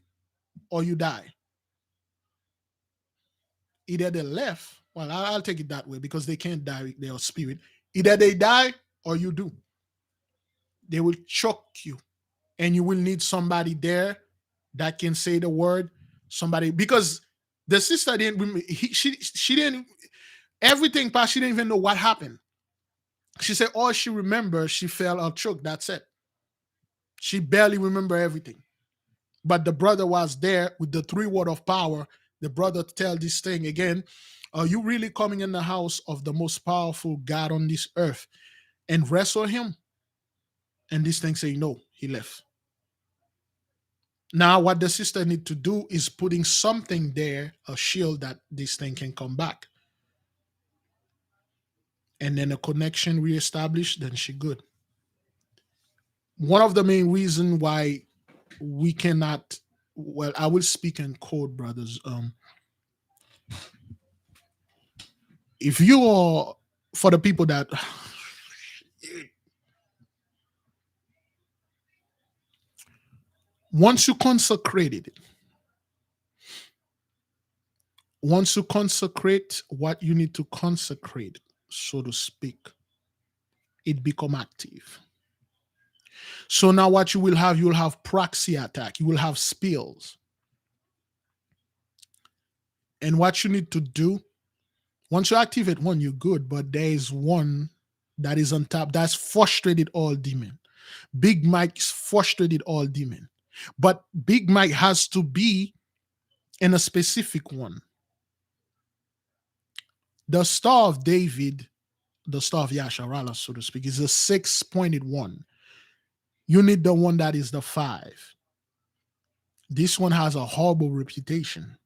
or you die. Either they left. Well, I'll take it that way because they can't die. They are spirit. Either they die or you do. They will choke you, and you will need somebody there that can say the word. Somebody because the sister didn't. She didn't everything past. She didn't even know what happened. She said all she remembers she fell or choked. That's it. She barely remember everything. But the brother was there with the three word of power. The brother tell this thing again. Are you really coming in the house of the most powerful God on this earth and wrestle him? And this thing say no. He left. Now, what the sister need to do is putting something there, a shield that this thing can come back. And then a connection reestablished, then she good. One of the main reason why we cannot, well, I will speak in code, brothers. If you are, for the people that, once you consecrated it, once you consecrate what you need to consecrate, so to speak, it become active. So now what you will have proxy attack, you will have spills. And what you need to do, once you activate one, you're good, but there is one that is on top, that's frustrated all demon. Big Mike's frustrated all demon. But Big Mike has to be in a specific one. The Star of David, the Star of Yasharala, so to speak, is a 6-pointed one. You need the one that is the 5. This one has a horrible reputation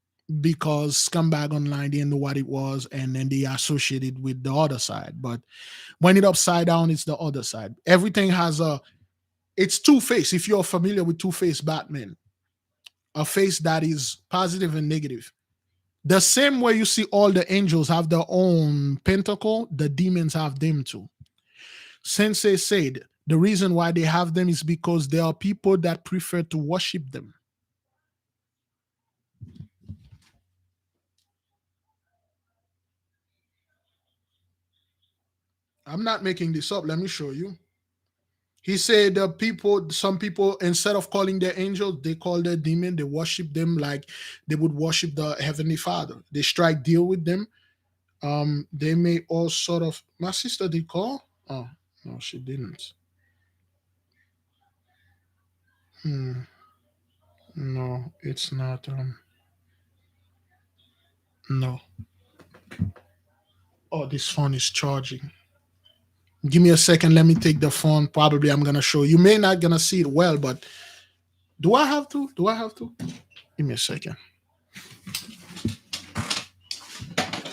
because Scumbag Online didn't know what it was, and then they associated with the other side. But when it upside down, it's the other side. Everything has it's two-face. If you're familiar with two-face Batman, a face that is positive and negative. The same way you see all the angels have their own pentacle, the demons have them too. Sensei said the reason why they have them is because there are people that prefer to worship them. I'm not making this up. Let me show you. He said some people, instead of calling their angels, they call their demon. They worship them like they would worship the Heavenly Father. They strike deal with them. They may all sort of. My sister did call. Oh no, she didn't. No, it's not. No. Oh, this phone is charging. Give me a second. Let me take the phone. Probably I'm gonna show you. May not gonna see it well, but do I have to? Do I have to? Give me a second.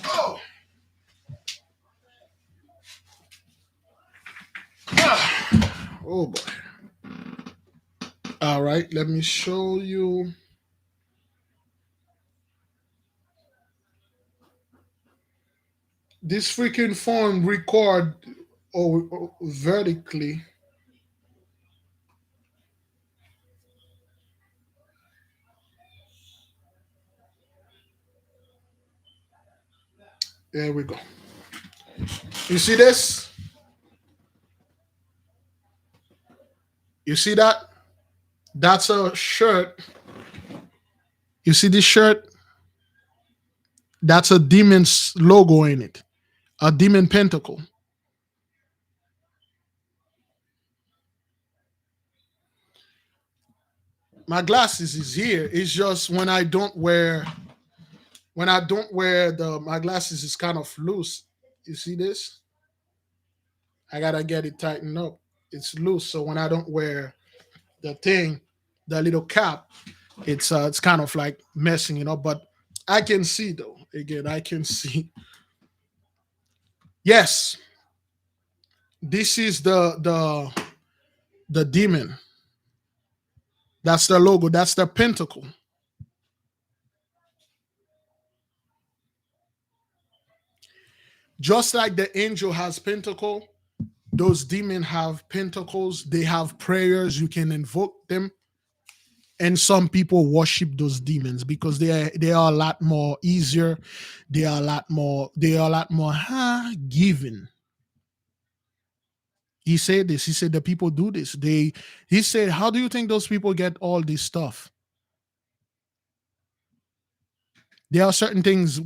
Oh. Oh boy. All right, let me show you. This freaking phone record vertically. There we go. You see this? You see that? That's a shirt. You see this shirt? That's a demon's logo in it. A demon pentacle. My glasses is here. It's just when I don't wear my glasses is kind of loose. You see this? I gotta get it tightened up. It's loose. So when I don't wear the thing, the little cap, it's kind of like messing it up. But I can see though. Again, I can see. Yes, this is the demon. That's the logo. That's the pentacle. Just like the angel has pentacle, those demons have pentacles. They have prayers. You can invoke them. And some people worship those demons because they are a lot more easier. They are a lot more giving. He said this. He said the people do this. He said, how do you think those people get all this stuff? There are certain things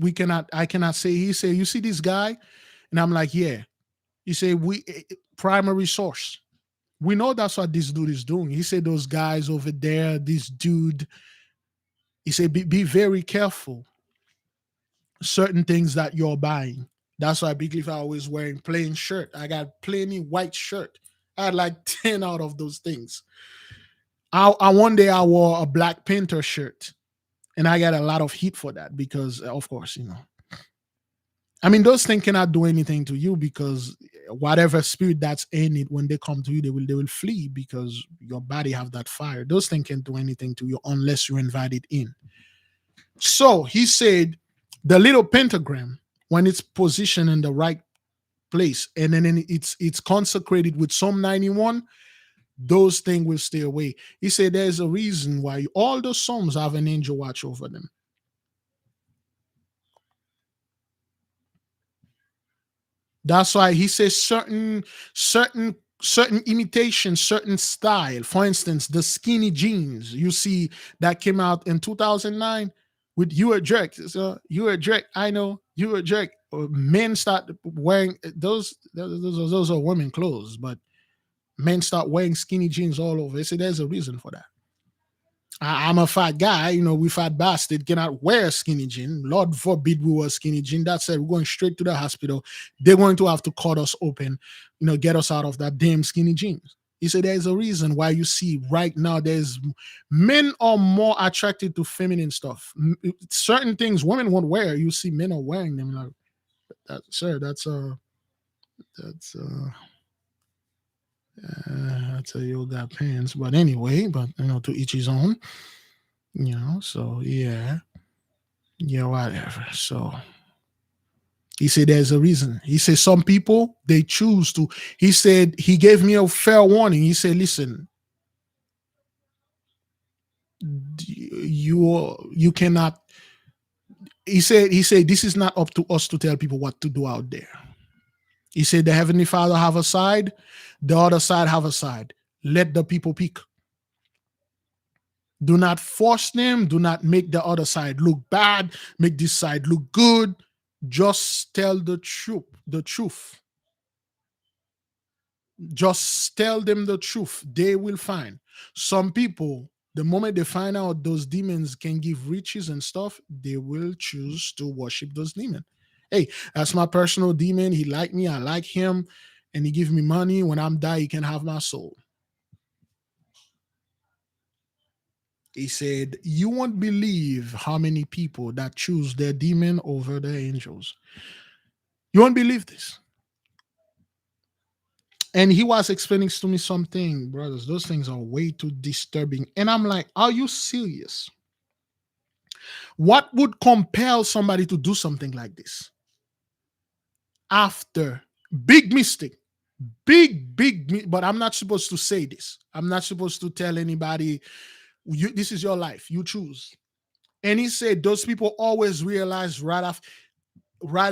I cannot say. He said, you see this guy? And I'm like, yeah. He said, primary source. We know that's what this dude is doing. He said, those guys over there, this dude, he said, be very careful. Certain things that you're buying. That's why Big Leaf always wearing plain shirt. I got plenty white shirt. I had like 10 out of those things. I one day I wore a Black Panther shirt and I got a lot of heat for that because of course, I mean, those things cannot do anything to you because whatever spirit that's in it, when they come to you, they will flee because your body have that fire. Those things can't do anything to you unless you're invited in. So he said the little pentagram, when it's positioned in the right place and then it's consecrated with Psalm 91, those things will stay away. He said there's a reason why all the Psalms have an angel watch over them. That's why he says certain imitation, certain style. For instance, the skinny jeans you see that came out in 2009 with "You a Jerk." So you a jerk. I know you a jerk. Men start wearing those. Those are women clothes, but men start wearing skinny jeans all over. They say there's a reason for that. I'm a fat guy, we fat bastard cannot wear skinny jean. Lord forbid we wear skinny jean. That said, we're going straight to the hospital. They're going to have to cut us open, get us out of that damn skinny jeans. He said there's a reason why you see right now there's men are more attracted to feminine stuff. Certain things women won't wear, you see men are wearing them. Like that, sir, that's a yoga pants. But anyway, to each his own. So yeah, whatever. So he said there's a reason. He said some people they choose to. He said he gave me a fair warning. He said, listen, you cannot. He said this is not up to us to tell people what to do out there. He said the Heavenly Father have a side, the other side have a side. Let the people pick. Do not force them. Do not make the other side look bad. Make this side look good. Just tell the truth. The truth. Just tell them the truth. They will find. Some people, the moment they find out those demons can give riches and stuff, they will choose to worship those demons. Hey, that's my personal demon. He like me. I like him. And he give me money. When I'm die, he can have my soul. He said, you won't believe how many people that choose their demon over their angels. You won't believe this. And he was explaining to me something, brothers. Those things are way too disturbing. And I'm like, are you serious? What would compel somebody to do something like this? After big mistake, but I'm not supposed to say this. I'm not supposed to tell anybody, this is your life. You choose. And he said those people always realize right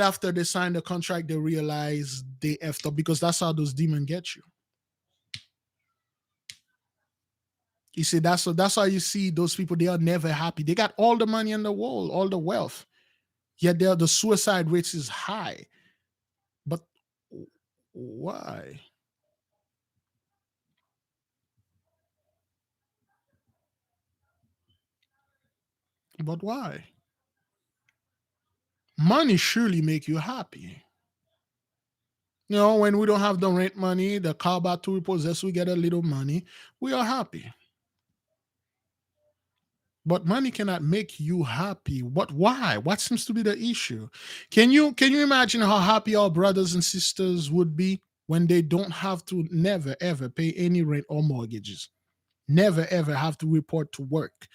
after they sign the contract, they realize they effed up because that's how those demons get you. He said that's how you see those people. They are never happy. They got all the money in the world, all the wealth, yet the suicide rates is high. But why? But why? Money surely make you happy. When we don't have the rent money, the car about to repossess, we get a little money. We are happy. But money cannot make you happy. What? Why? What seems to be the issue? Can you imagine how happy our brothers and sisters would be when they don't have to never ever pay any rent or mortgages, never ever have to report to work,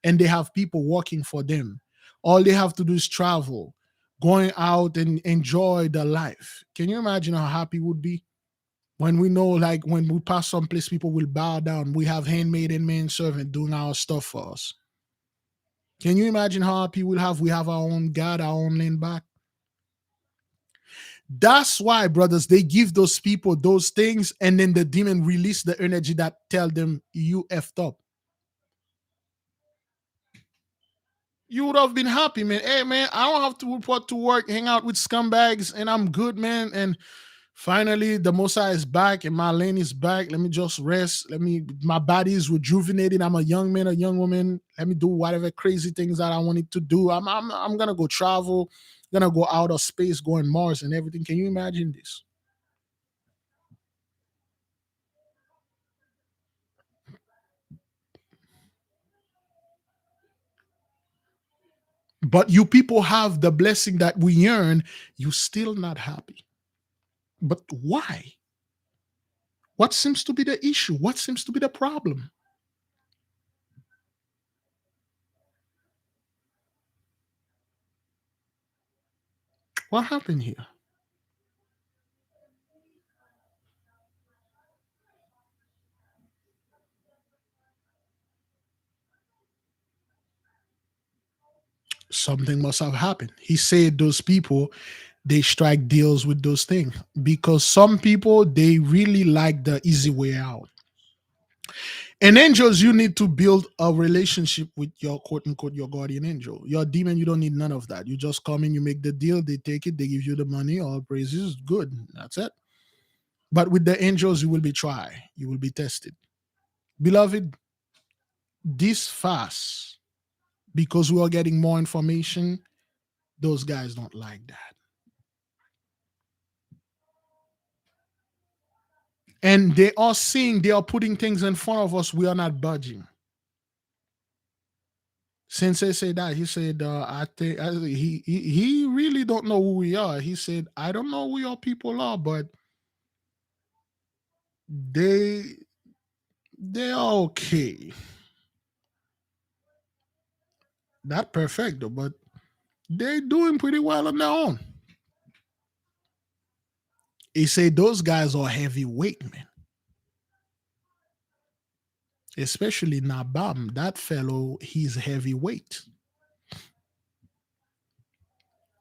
and they have people working for them. All they have to do is travel, going out and enjoy the life. Can you imagine how happy we would be? When we know, like when we pass someplace, people will bow down. We have handmaid and manservant doing our stuff for us. Can you imagine how happy we'll have? We have our own God, our own land back. That's why, brothers, they give those people those things, and then the demon release the energy that tell them you effed up. You would have been happy, man. Hey, man, I don't have to report to work, hang out with scumbags, and I'm good, man. And finally, the Mosai is back, and my lane is back. Let me just rest. My body is rejuvenated. I'm a young man, a young woman. Let me do whatever crazy things that I wanted to do. I'm gonna go travel, gonna go out of space, go on Mars and everything. Can you imagine this? But you people have the blessing that we earn. You still not happy. But why? What seems to be the issue? What seems to be the problem? What happened here? Something must have happened. He said those people, they strike deals with those things because some people, they really like the easy way out. And angels, you need to build a relationship with your quote unquote your guardian angel. Your demon, you don't need none of that. You just come in, you make the deal, they take it, they give you the money, all praises, good. That's it. But with the angels, you will be tried, you will be tested. Beloved, this fast, because we are getting more information, those guys don't like that. And they are seeing, they are putting things in front of us, we are not budging. Sensei said that. He said, I think he really don't know who we are. He said, I don't know who your people are, but they they are okay. Not perfect though, but they're doing pretty well on their own. He said those guys are heavyweight, man. Especially Nabam. That fellow, he's heavyweight.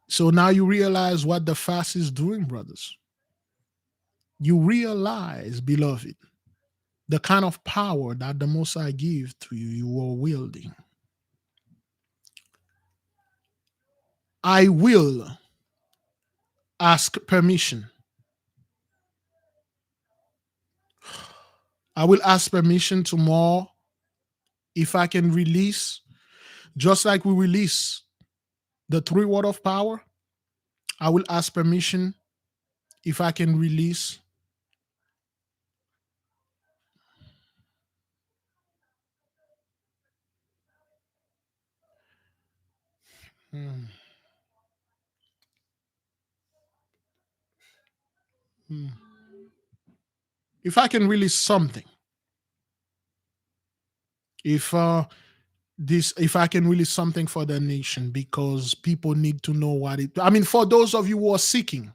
So now you realize what the fast is doing, brothers. You realize, beloved, the kind of power that the Most High gives to you, you are wielding. I will ask permission. I will ask permission tomorrow if I can release, just like we release the three word of power. I will ask permission if I can release. Hmm. Hmm. If I can release something, if if I can release something for the nation, because people need to know what it. I mean, for those of you who are seeking,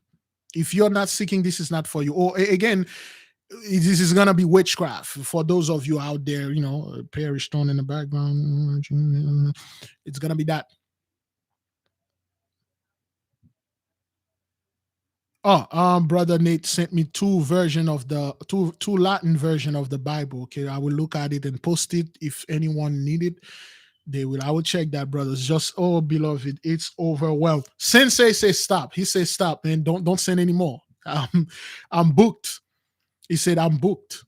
if you're not seeking, this is not for you. Or again, this is gonna be witchcraft for those of you out there. Perish stone in the background. It's gonna be that. Oh, brother Nate sent me two Latin version of the Bible. Okay, I will look at it and post it. If anyone need it, they will. I will check that, brothers. Just beloved, it's overwhelmed. Sensei says stop. He says stop, man. Don't send any more. I'm booked. He said I'm booked.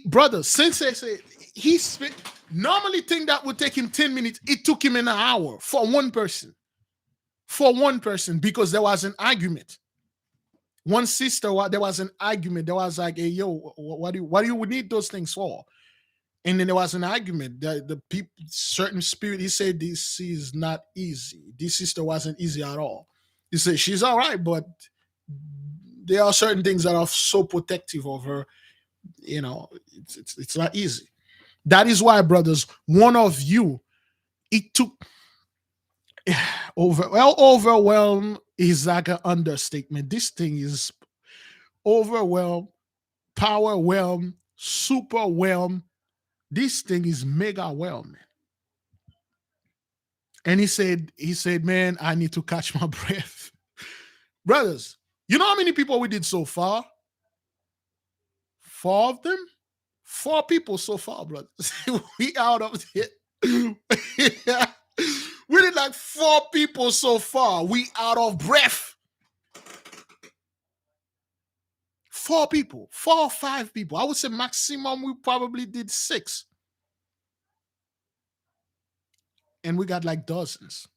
Brother, Sensei said he spent normally thing that would take him 10 minutes. It took him an hour for one person. For one person, because there was an argument. One sister, there was an argument. There was like, hey, yo, what do you need those things for? And then there was an argument that the people, certain spirit, he said this is not easy. This sister wasn't easy at all. He said she's all right, but there are certain things that are so protective of her. It's not easy. That is why, brothers, one of you, it took overwhelm is like an understatement. This thing is overwhelm, power whelm, super whelm. This thing is mega whelming. And he said, man, I need to catch my breath. Brothers, you know how many people we did so far? 4 of them? 4 people so far, brothers. We out of it. We did like 4 people so far. We out of breath. 4 people, 4 or 5 people. I would say maximum we probably did 6. And we got like dozens.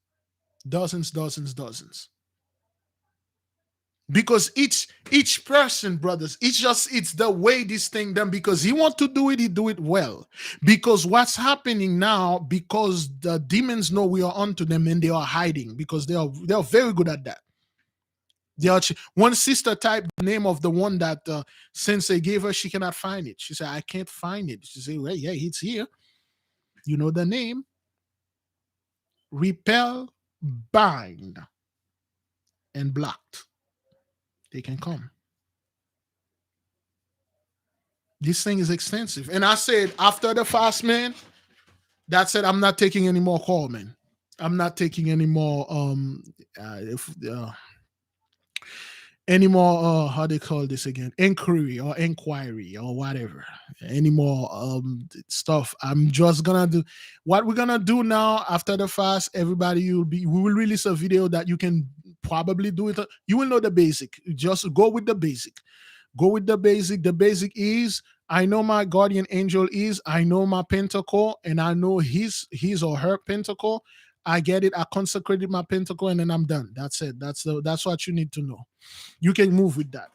Because each person, brothers, it's the way this thing done. Because he want to do it, he do it well. Because what's happening now, because the demons know we are onto them and they are hiding, because they are very good at that. One sister typed the name of the one that Sensei gave her. She cannot find it. She said, I can't find it. She said, well, yeah, it's here. You know the name? Repel, bind, and blocked. They can come. This thing is extensive. And I said, after the fast, man, that said, I'm not taking any more call, man. I'm not taking any more how they call this again, inquiry or whatever, any more stuff. I'm just gonna do what we're gonna do now. After the fast, everybody we will release a video that you can probably do it. You will know the basic. Just go with the basic. The basic is, I know my guardian angel is, I know my pentacle, and I know his or her pentacle. I get it. I consecrated my pentacle, and then I'm done. That's it. That's what you need to know. You can move with that.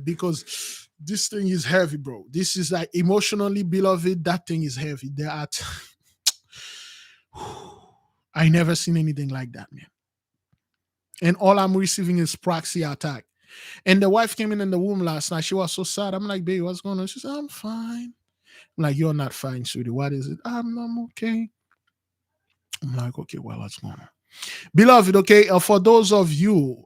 Because this thing is heavy, bro. This is like emotionally, beloved. That thing is heavy. I never seen anything like that, man. And all I'm receiving is proxy attack. And the wife came in the womb last night. She was so sad. I'm like, baby, what's going on? She said, I'm fine. I'm like, you're not fine, sweetie. What is it? I'm okay. I'm like, okay, well, what's going on? Beloved, okay, for those of you,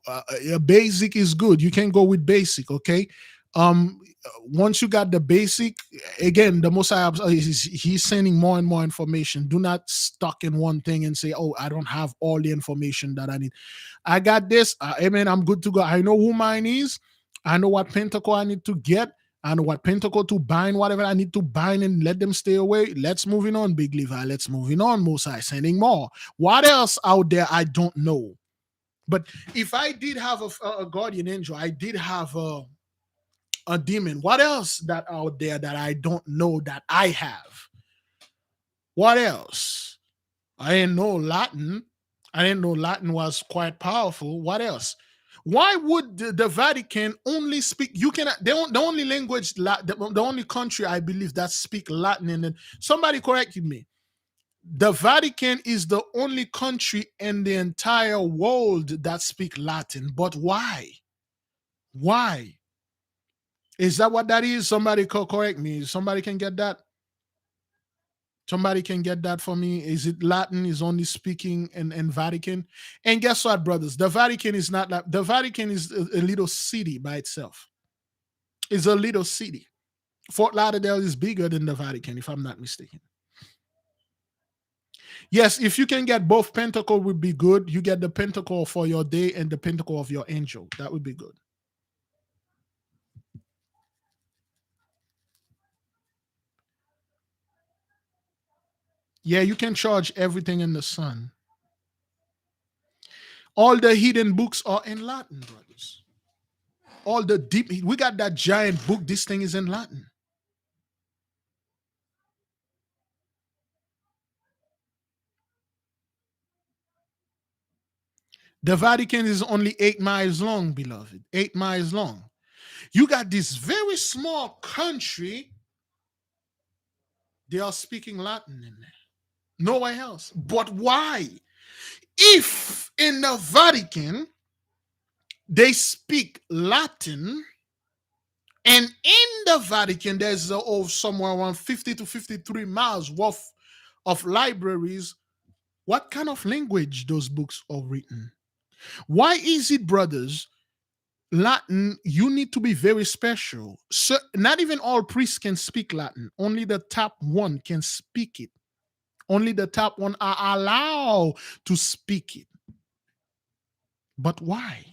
basic is good. You can go with basic, okay? Once you got the basic, again, the Most High he's sending more and more information. Do not stuck in one thing and say, oh, I don't have all the information that I need. I got this. Amen. I'm good to go. I know who mine is. I know what pentacle I need to get. I know what pentacle to bind, whatever I need to bind and let them stay away. Let's moving on, Big Levi. Let's moving on, Most High, sending more. What else out there I don't know? But if I did have a guardian angel, I did have a demon. What else that out there that I don't know that I have? What else? I didn't know Latin. I didn't know Latin was quite powerful. What else? Why would the Vatican only speak? You cannot. The only language, the only country I believe that speak Latin. And then somebody corrected me. The Vatican is the only country in the entire world that speak Latin. But why? Why? Is that what that is? Somebody correct me. Somebody can get that. Somebody can get that for me. Is it Latin is only speaking in Vatican? And guess what, brothers? The Vatican is not like the Vatican is a little city by itself. It's a little city. Fort Lauderdale is bigger than the Vatican, if I'm not mistaken. Yes, if you can get both pentacle would be good. You get the pentacle for your day and the pentacle of your angel. That would be good. Yeah, you can charge everything in the sun. All the hidden books are in Latin, brothers. All the deep, we got that giant book. This thing is in Latin. The Vatican is only 8 miles long, beloved. 8 miles long. You got this very small country They are speaking Latin in there. Nowhere else. But why? If in the Vatican they speak Latin, and in the Vatican there's somewhere around 50 to 53 miles worth of libraries, what kind of language those books are written? Why is it, brothers, Latin, you need to be very special. So not even all priests can speak Latin. Only the top one can speak it. Only the top one are allowed to speak it. But why?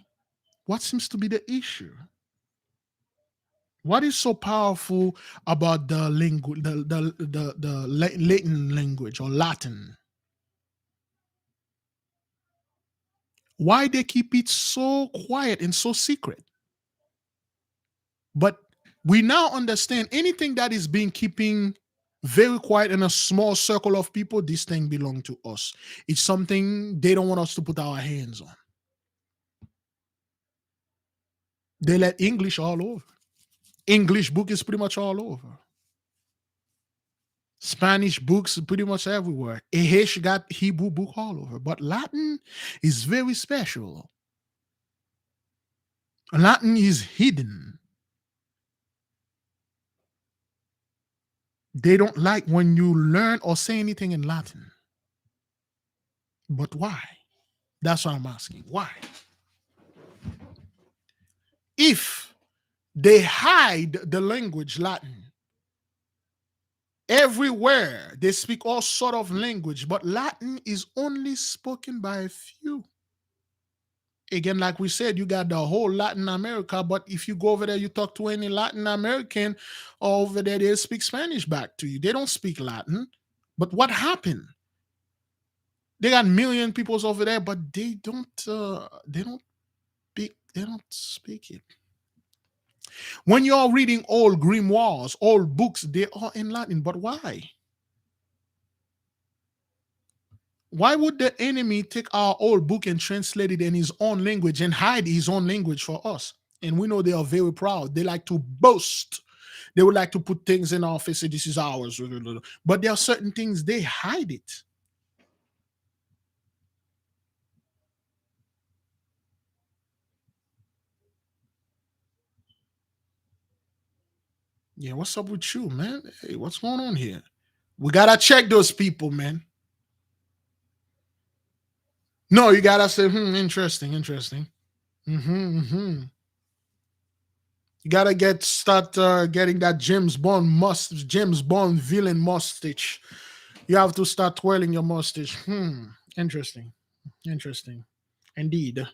What seems to be the issue? What is so powerful about the language, the Latin language or Latin? Why they keep it so quiet and so secret? But we now understand anything that is being keeping very quiet in a small circle of people, this thing belong to us. It's something they don't want us to put our hands on. They let English all over. English book is pretty much all over. Spanish books pretty much everywhere. Ehesh got Hebrew book all over. But Latin is very special. Latin is hidden. They don't like when you learn or say anything in Latin. But why? That's what I'm asking. Why? If they hide the language Latin, everywhere they speak all sort of language, but Latin is only spoken by a few. Again, like we said, you got the whole Latin America, but if you go over there, you talk to any Latin American over there, they speak Spanish back to you. They don't speak Latin. But what happened? They got million peoples over there, but they don't speak it. When you're reading old grimoires, old books, they are in Latin. But why? Why would the enemy take our old book and translate it in his own language and hide his own language for us? And we know they are very proud. They like to boast. They would like to put things in our face, say this is ours. But there are certain things they hide it. Yeah, what's up with you, man? Hey, what's going on here? We gotta check those people, man. No, you gotta say, interesting. You gotta start getting that James Bond villain mustache. You have to start twirling your mustache. Interesting. Indeed.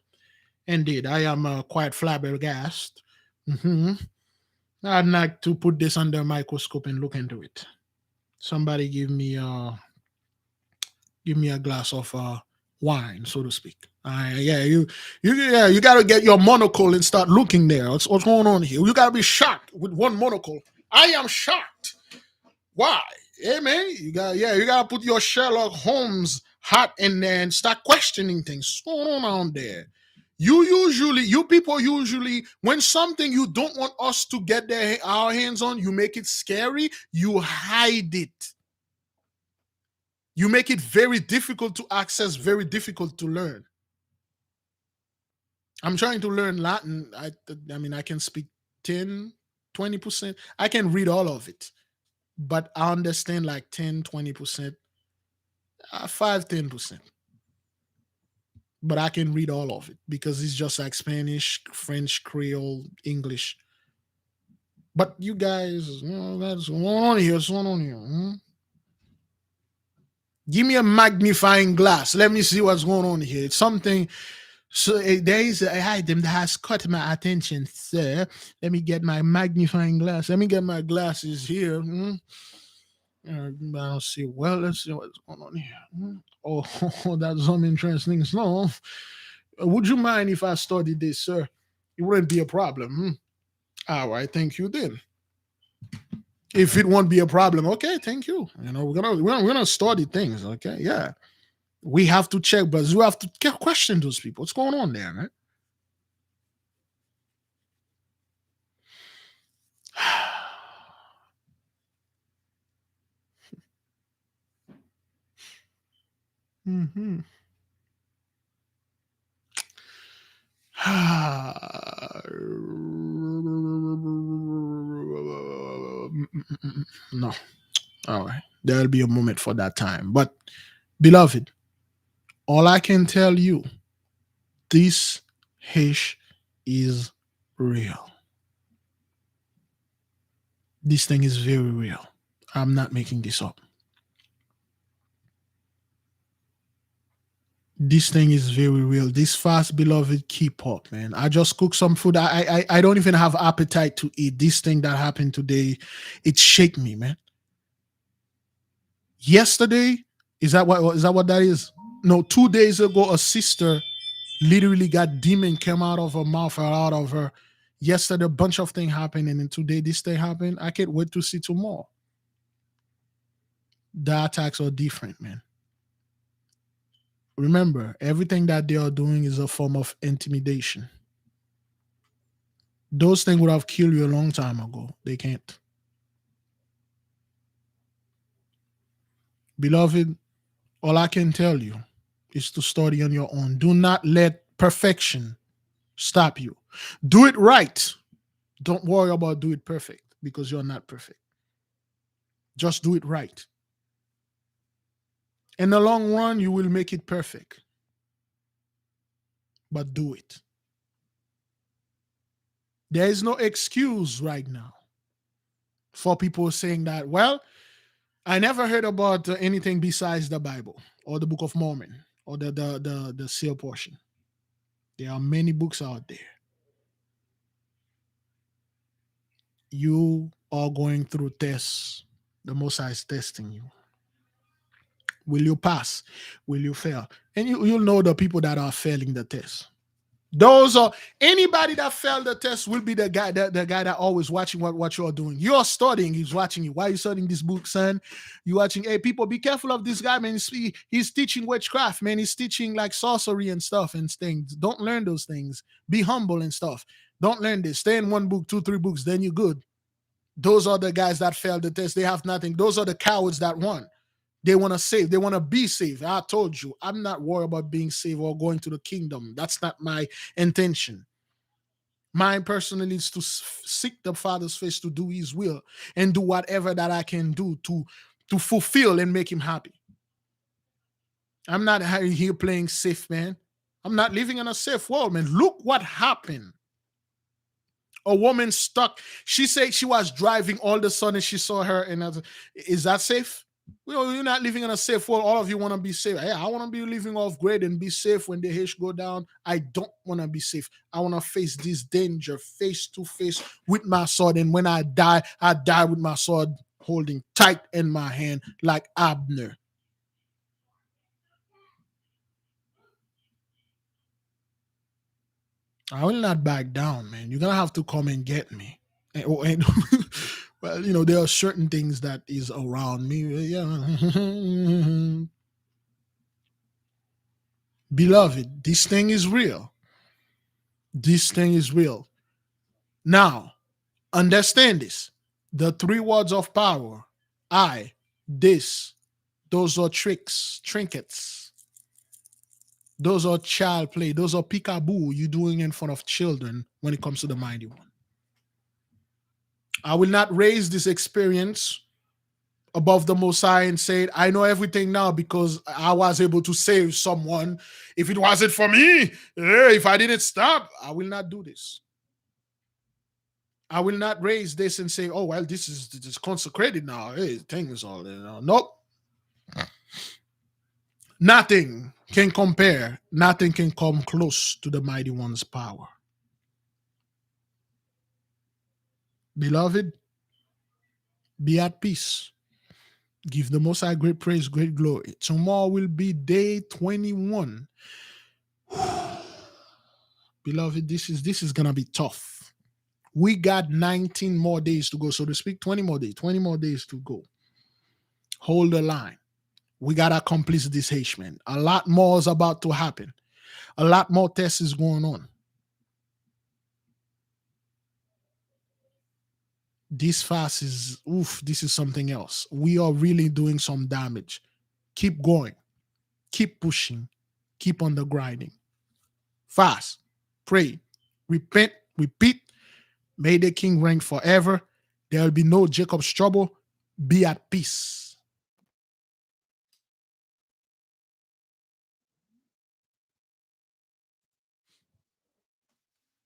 I am quite flabbergasted. I'd like to put this under a microscope and look into it. Somebody give me a glass of wine, so to speak. You got to get your monocle and start looking there. What's going on here? You got to be shocked with one monocle. I am shocked. Why? Hey man, you got to put your Sherlock Holmes hat in there and start questioning things. What's going on there? You people usually, when something you don't want us to get our hands on, you make it scary. You hide it. You make it very difficult to access, very difficult to learn. I'm trying to learn Latin. I mean, I can speak 10, 20%. I can read all of it, but I understand like 10, 20%, 5, 10%. But I can read all of it because it's just like Spanish, French, Creole, English. But you guys, that's going on here. What's going on here? Give me a magnifying glass. Let me see what's going on here. It's something. So there is an item that has caught my attention, sir. Let me get my magnifying glass. Let me get my glasses here. I don't see. Well, let's see what's going on here. Oh, that's some interesting stuff. Would you mind if I studied this, sir? It wouldn't be a problem. All right, thank you then. If it won't be a problem, okay, thank you. We're gonna study things, okay? Yeah. We have to check, but we have to question those people. What's going on there, man? Mm-hmm. No. All right. There'll be a moment for that time. But, beloved, all I can tell you, this H is real. This thing is very real. I'm not making this up. This thing is very real. This fast, beloved, keep up, man. I just cooked some food. I don't even have appetite to eat. This thing that happened today, it shake me, man. Yesterday, is that what that is? No, 2 days ago, a sister literally got demon came out of her mouth or out of her. Yesterday, a bunch of things happened, and then today this thing happened. I can't wait to see tomorrow. The attacks are different, man. Remember, everything that they are doing is a form of intimidation. Those things would have killed you a long time ago. They can't. Beloved, all I can tell you is to study on your own. Do not let perfection stop you. Do it right. Don't worry about do it perfect because you're not perfect. Just do it right. In the long run, you will make it perfect. But do it. There is no excuse right now for people saying that, well, I never heard about anything besides the Bible or the Book of Mormon or the seal portion. There are many books out there. You are going through tests. The Most High is testing you. Will you pass? Will you fail? And you'll know the people that are failing the test. Those are anybody that failed the test will be the guy that always watching what you're doing. You're studying, he's watching you. Why are you studying this book, son? You watching, hey, people, be careful of this guy, man. He's teaching witchcraft, man. He's teaching like sorcery and stuff and things. Don't learn those things. Be humble and stuff. Don't learn this. Stay in one book, 2, 3 books, then you're good. Those are the guys that failed the test. They have nothing. Those are the cowards that won. They want to save. They want to be saved. I told you, I'm not worried about being saved or going to the kingdom. That's not my intention. Mine personally is to seek the Father's face, to do his will and do whatever that I can do to fulfill and make him happy. I'm not here playing safe, man. I'm not living in a safe world, man. Look what happened. A woman stuck. She said she was driving all of a sudden she saw her. And is that safe? You're not living in a safe world. All of you want to be safe. Hey, I want to be living off grid and be safe when the H go down. I don't want to be safe. I want to face this danger face to face with my sword. And when I die with my sword holding tight in my hand like Abner. I will not back down, man. You're going to have to come and get me. And well, there are certain things that is around me. Yeah. Beloved, this thing is real. This thing is real. Now, understand this. The 3 words of power, I, this, those are tricks, trinkets. Those are child play. Those are peekaboo you're doing in front of children when it comes to the mighty one. I will not raise this experience above the Most High and say, I know everything now because I was able to save someone. If it wasn't for me, if I didn't stop, I will not do this. I will not raise this and say, oh, well, this is consecrated now. Hey, things all there. Nope. Nothing can compare. Nothing can come close to the mighty one's power. Beloved, be at peace. Give the Most High great praise, great glory. Tomorrow will be day 21. Beloved, this is gonna be tough. We got 19 more days to go, so to speak. 20 more days to go. Hold the line. We gotta accomplish this H, man. A lot more is about to happen. A lot more tests is going on. This fast is this is something else. We are really doing some damage. Keep going. keep pushing, keep on the grinding. Fast, pray, repent, repeat. May the king reign forever. There will be no Jacob's trouble. Be at peace.